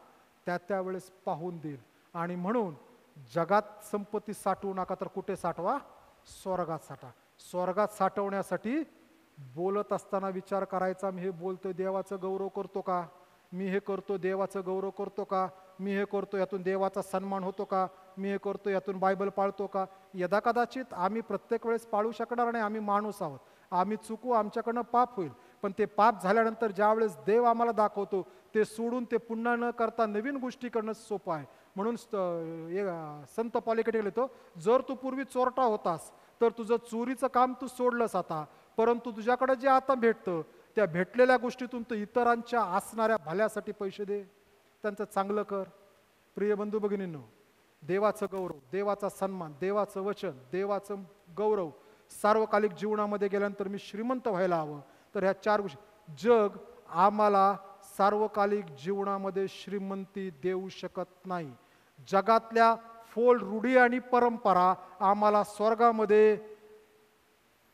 त्यावेळेस पाहून देईल. आणि म्हणून जगात संपत्ती साठवू नका, तर कुठे साठवा? स्वर्गात साठा. स्वर्गात साठवण्यासाठी बोलत असताना विचार करायचा, मी हे बोलतोय देवाचं गौरव करतो का? मी हे करतो देवाचं गौरव करतो का? मी हे करतो यातून देवाचा सन्मान होतो का? मी हे करतो यातून बायबल पाळतो का? यदा कदाचित आम्ही प्रत्येक वेळेस पाळू शकणार नाही, आम्ही माणूस आहोत, आम्ही चुकू, आमच्याकडनं पाप होईल. पण ते पाप झाल्यानंतर ज्यावेळेस देव आम्हाला दाखवतो ते सोडून ते पुन्हा न करता नवीन गोष्टी करणं सोपं आहे. म्हणून संत पॉलिकेट लिहितो, जर तू पूर्वी चोरटा होतास तर तुझं चोरीचं काम तू सोडलंस आता, परंतु तुझ्याकडे जे आता भेटतं त्या भेटलेल्या गोष्टीतून तू इतरांच्या असणाऱ्या भल्यासाठी पैसे दे, त्यांचं चांगलं कर. प्रिय बंधू भगिनींनो, देवाचं गौरव, देवाचा सन्मान, देवाचं वचन, देवाचं गौरव सार्वकालिक जीवनामध्ये गेल्यानंतर मी श्रीमंत व्हायला हवं, तर ह्या 4 गोष्टी जग आम्हाला सार्वकालिक जीवनामध्ये श्रीमंती देऊ शकत नाही. जगातल्या फोल रूढी आणि परंपरा आम्हाला स्वर्गामध्ये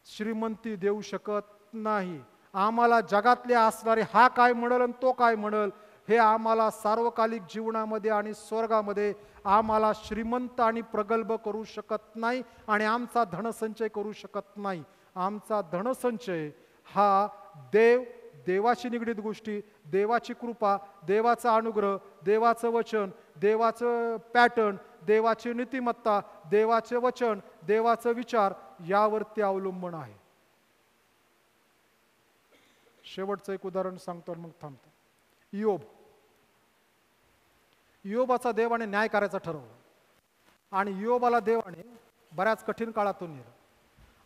श्रीमंती देऊ शकत नाही. आम्हाला जगातले असणारे हा काय म्हणल आणि तो काय म्हणल, हे आम्हाला सार्वकालिक जीवनामध्ये आणि स्वर्गामध्ये आम्हाला श्रीमंत आणि प्रगल्भ करू शकत नाही आणि आमचा धनसंचय करू शकत नाही. आमचा धनसंचय हा देवाशी निगडीत गोष्टी, देवाची कृपा, देवाचा अनुग्रह, देवाचं वचन, देवाचं पॅटर्न, देवाची नीतिमत्ता, देवाचे वचन, देवाचं विचार यावरती अवलंबून आहे. शेवटचं एक उदाहरण सांगतो आणि मग थांबतो. इयोबाचा देवाने न्याय करायचं ठरवलं आणि इयोबाला देवाने बऱ्याच कठीण काळातून नेलं.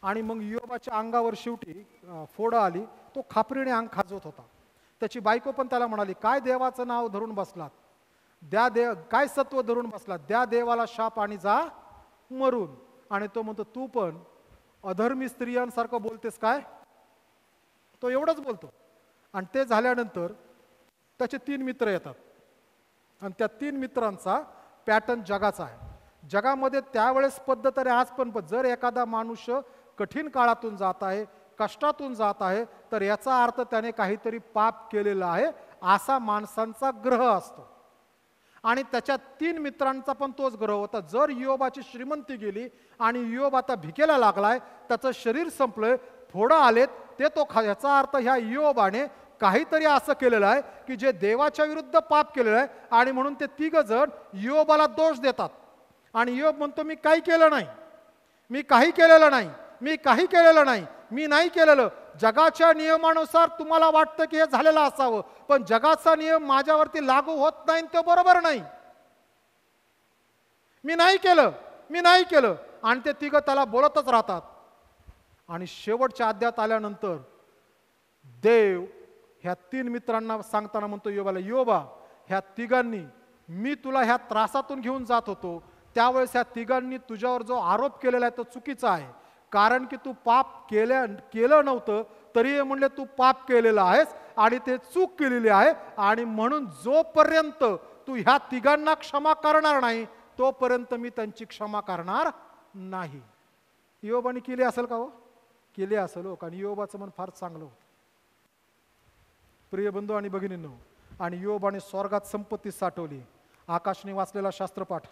आणि मग इयोबाच्या अंगावर शेवटी फोड आली, तो खापरीने अंग खाजवत होता. त्याची बायको पण त्याला म्हणाली, काय देवाचं नाव धरून बसलात, काय सत्व धरून बसलात, द्या देवाला शाप आणि जा मरून. आणि तो म्हणतो, तू पण अधर्मी स्त्रियांसारखं बोलतेस काय? तो एवढंच बोलतो. आणि ते झाल्यानंतर त्याचे 3 मित्र येतात आणि त्या 3 मित्रांचा पॅटर्न जगाचा आहे. जगामध्ये त्यावेळेस पद्धत आहे, आज पण जर एखादा मनुष्य कठीण काळातून जात आहे, कष्टातून जात आहे, तर याचा अर्थ त्याने काहीतरी पाप केलेला आहे असा माणसांचा ग्रह असतो. आणि त्याच्या 3 मित्रांचा पण तोच ग्रह होता. जर इयोबाची श्रीमंती गेली आणि इयोब आता भिकेला लागलाय, त्याचं शरीर संपलंय, फोडं आलेत, ते तो याचा अर्थ ह्या इयोबाने काहीतरी असं केलेलं आहे की जे देवाच्या विरुद्ध पाप केलेलं आहे. आणि म्हणून ते 3 जण इयोबाला दोष देतात. आणि इयोब म्हणतो, मी काही केलं नाही, मी काही केलेलं नाही, मी काही केलेलं नाही, मी नाही केलेलं. जगाच्या नियमानुसार तुम्हाला वाटतं की हे झालेलं असावं, पण जगाचा नियम माझ्यावरती लागू होत नाही, ते बरोबर नाही, मी नाही केलं, मी नाही केलं. आणि ते 3 त्याला बोलतच राहतात. आणि शेवटच्या अध्यायात आल्यानंतर देव ह्या 3 मित्रांना सांगताना म्हणतो इयोबाला, इयोबा, ह्या 3 मी तुला ह्या त्रासातून घेऊन जात होतो त्यावेळेस ह्या 3 तुझ्यावर जो आरोप केलेला आहे तो चुकीचा आहे. कारण की तू पाप केलं नव्हतं तरी म्हणले तू पाप केलेलं आहेस आणि ते चूक केलेली आहे. आणि म्हणून जोपर्यंत तू ह्या 3 क्षमा करणार नाही तोपर्यंत मी त्यांची क्षमा करणार नाही. इयोबाने केली असेल का हो? केली असेल हो, कारण इयोबाचं मन फार चांगलं होतं. प्रिय बंधू आणि भगिनींनो, आणि इयोबाने स्वर्गात संपत्ती साठवली. आकाशने वाचलेला शास्त्रपाठ,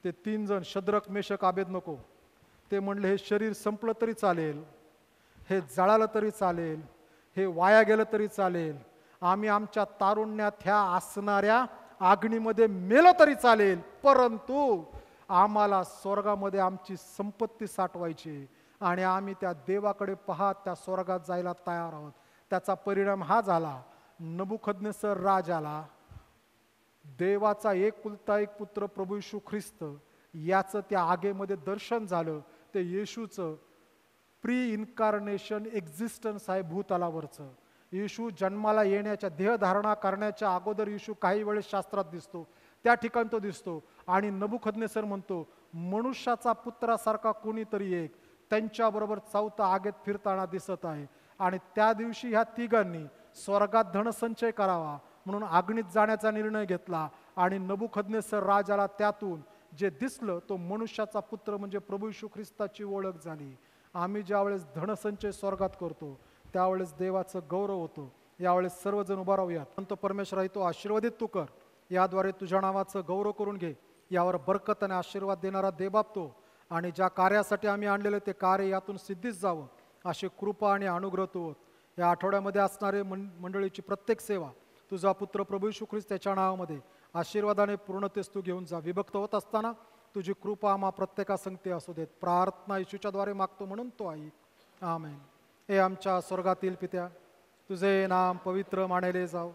ते 3 जण शद्रक, मेषक, आबेदनको, ते म्हणले हे शरीर संपलं तरी चालेल, हे जळालं तरी चालेल, हे वाया गेलं तरी चालेल, आम्ही आमच्या तारुण्यात ह्या असणाऱ्या आग्नीमध्ये मेलो तरी चालेल, परंतु आम्हाला स्वर्गामध्ये आमची संपत्ती साठवायची आणि आम्ही त्या देवाकडे पाहत त्या स्वर्गात जायला तयार आहोत. त्याचा परिणाम हा झाला, नबुकदनेस्सर राजाला देवाचा एकुलता एक पुत्र प्रभू येशू ख्रिस्त याचं त्या आगेमध्ये दर्शन झालं. ते येशूचं प्री इन्कारनेशन एक्झिस्टन्स आहे भूतलावरचं. येशू जन्माला येण्याच्या, देहधारणा करण्याच्या अगोदर येशू काही वेळेस शास्त्रात दिसतो, त्या ठिकाणी तो दिसतो. आणि नबुकदनेस्सर म्हणतो, मनुष्याचा पुत्रासारखा कोणीतरी एक त्यांच्याबरोबर 4थ्या आगेत फिरताना दिसत आहे. आणि त्या दिवशी ह्या 3 स्वर्गात धनसंचय करावा म्हणून आग्नीत जाण्याचा निर्णय घेतला. आणि नबुकदनेस्सर राजाला त्यातून जे दिसलं तो मनुष्याचा पुत्र म्हणजे प्रभू येशू ख्रिस्ताची ओळख झाली. आम्ही ज्यावेळेस धनसंचय स्वर्गात करतो त्यावेळेस देवाचं गौरव होतो. यावेळेस सर्वजण उभा राहूयात. संत परमेश्वरा, तो आशीर्वादित तू कर, याद्वारे तुझ्या नावाचं गौरव करून घे. यावर बरकत आणि आशीर्वाद देणारा देबाप तो, आणि ज्या कार्यासाठी आम्ही आणलेलं ते कार्य यातून सिद्धीच जावं अशी कृपा आणि अनुग्रह तू होत. या आठवड्यामध्ये असणारे मंडळीची प्रत्येक सेवा तुझा पुत्र प्रभू येशू ख्रिस्त त्याच्या नावामध्ये आशीर्वादाने पूर्णतेस तू घेऊन जा. विभक्त होत असताना तुझी कृपा आम्हा प्रत्येकासंगती असू देत. प्रार्थना येशूच्याद्वारे मागतो म्हणून तो ऐक. आमेन. हे आमच्या स्वर्गातील पित्या, तुझे नाम पवित्र मानले जाव,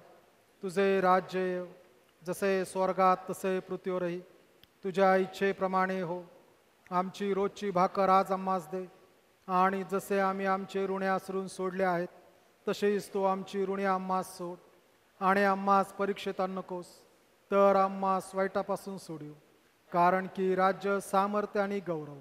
तुझे राज्य येव, जसे स्वर्गात तसे पृथ्वीवरही तुझ्या इच्छेप्रमाणे हो. आमची रोजची भाकर आज आम्हास दे, आणि जसे आम्ही आमचे ऋणे आसरून सोडले आहेत तसेच तू आमची ऋणे आम्हास सोड, आणि आम्हास परीक्षेत आणू नकोस, तर आम्हास वाईटापासून सोडीव. कारण की राज्य, सामर्थ्य आणि गौरव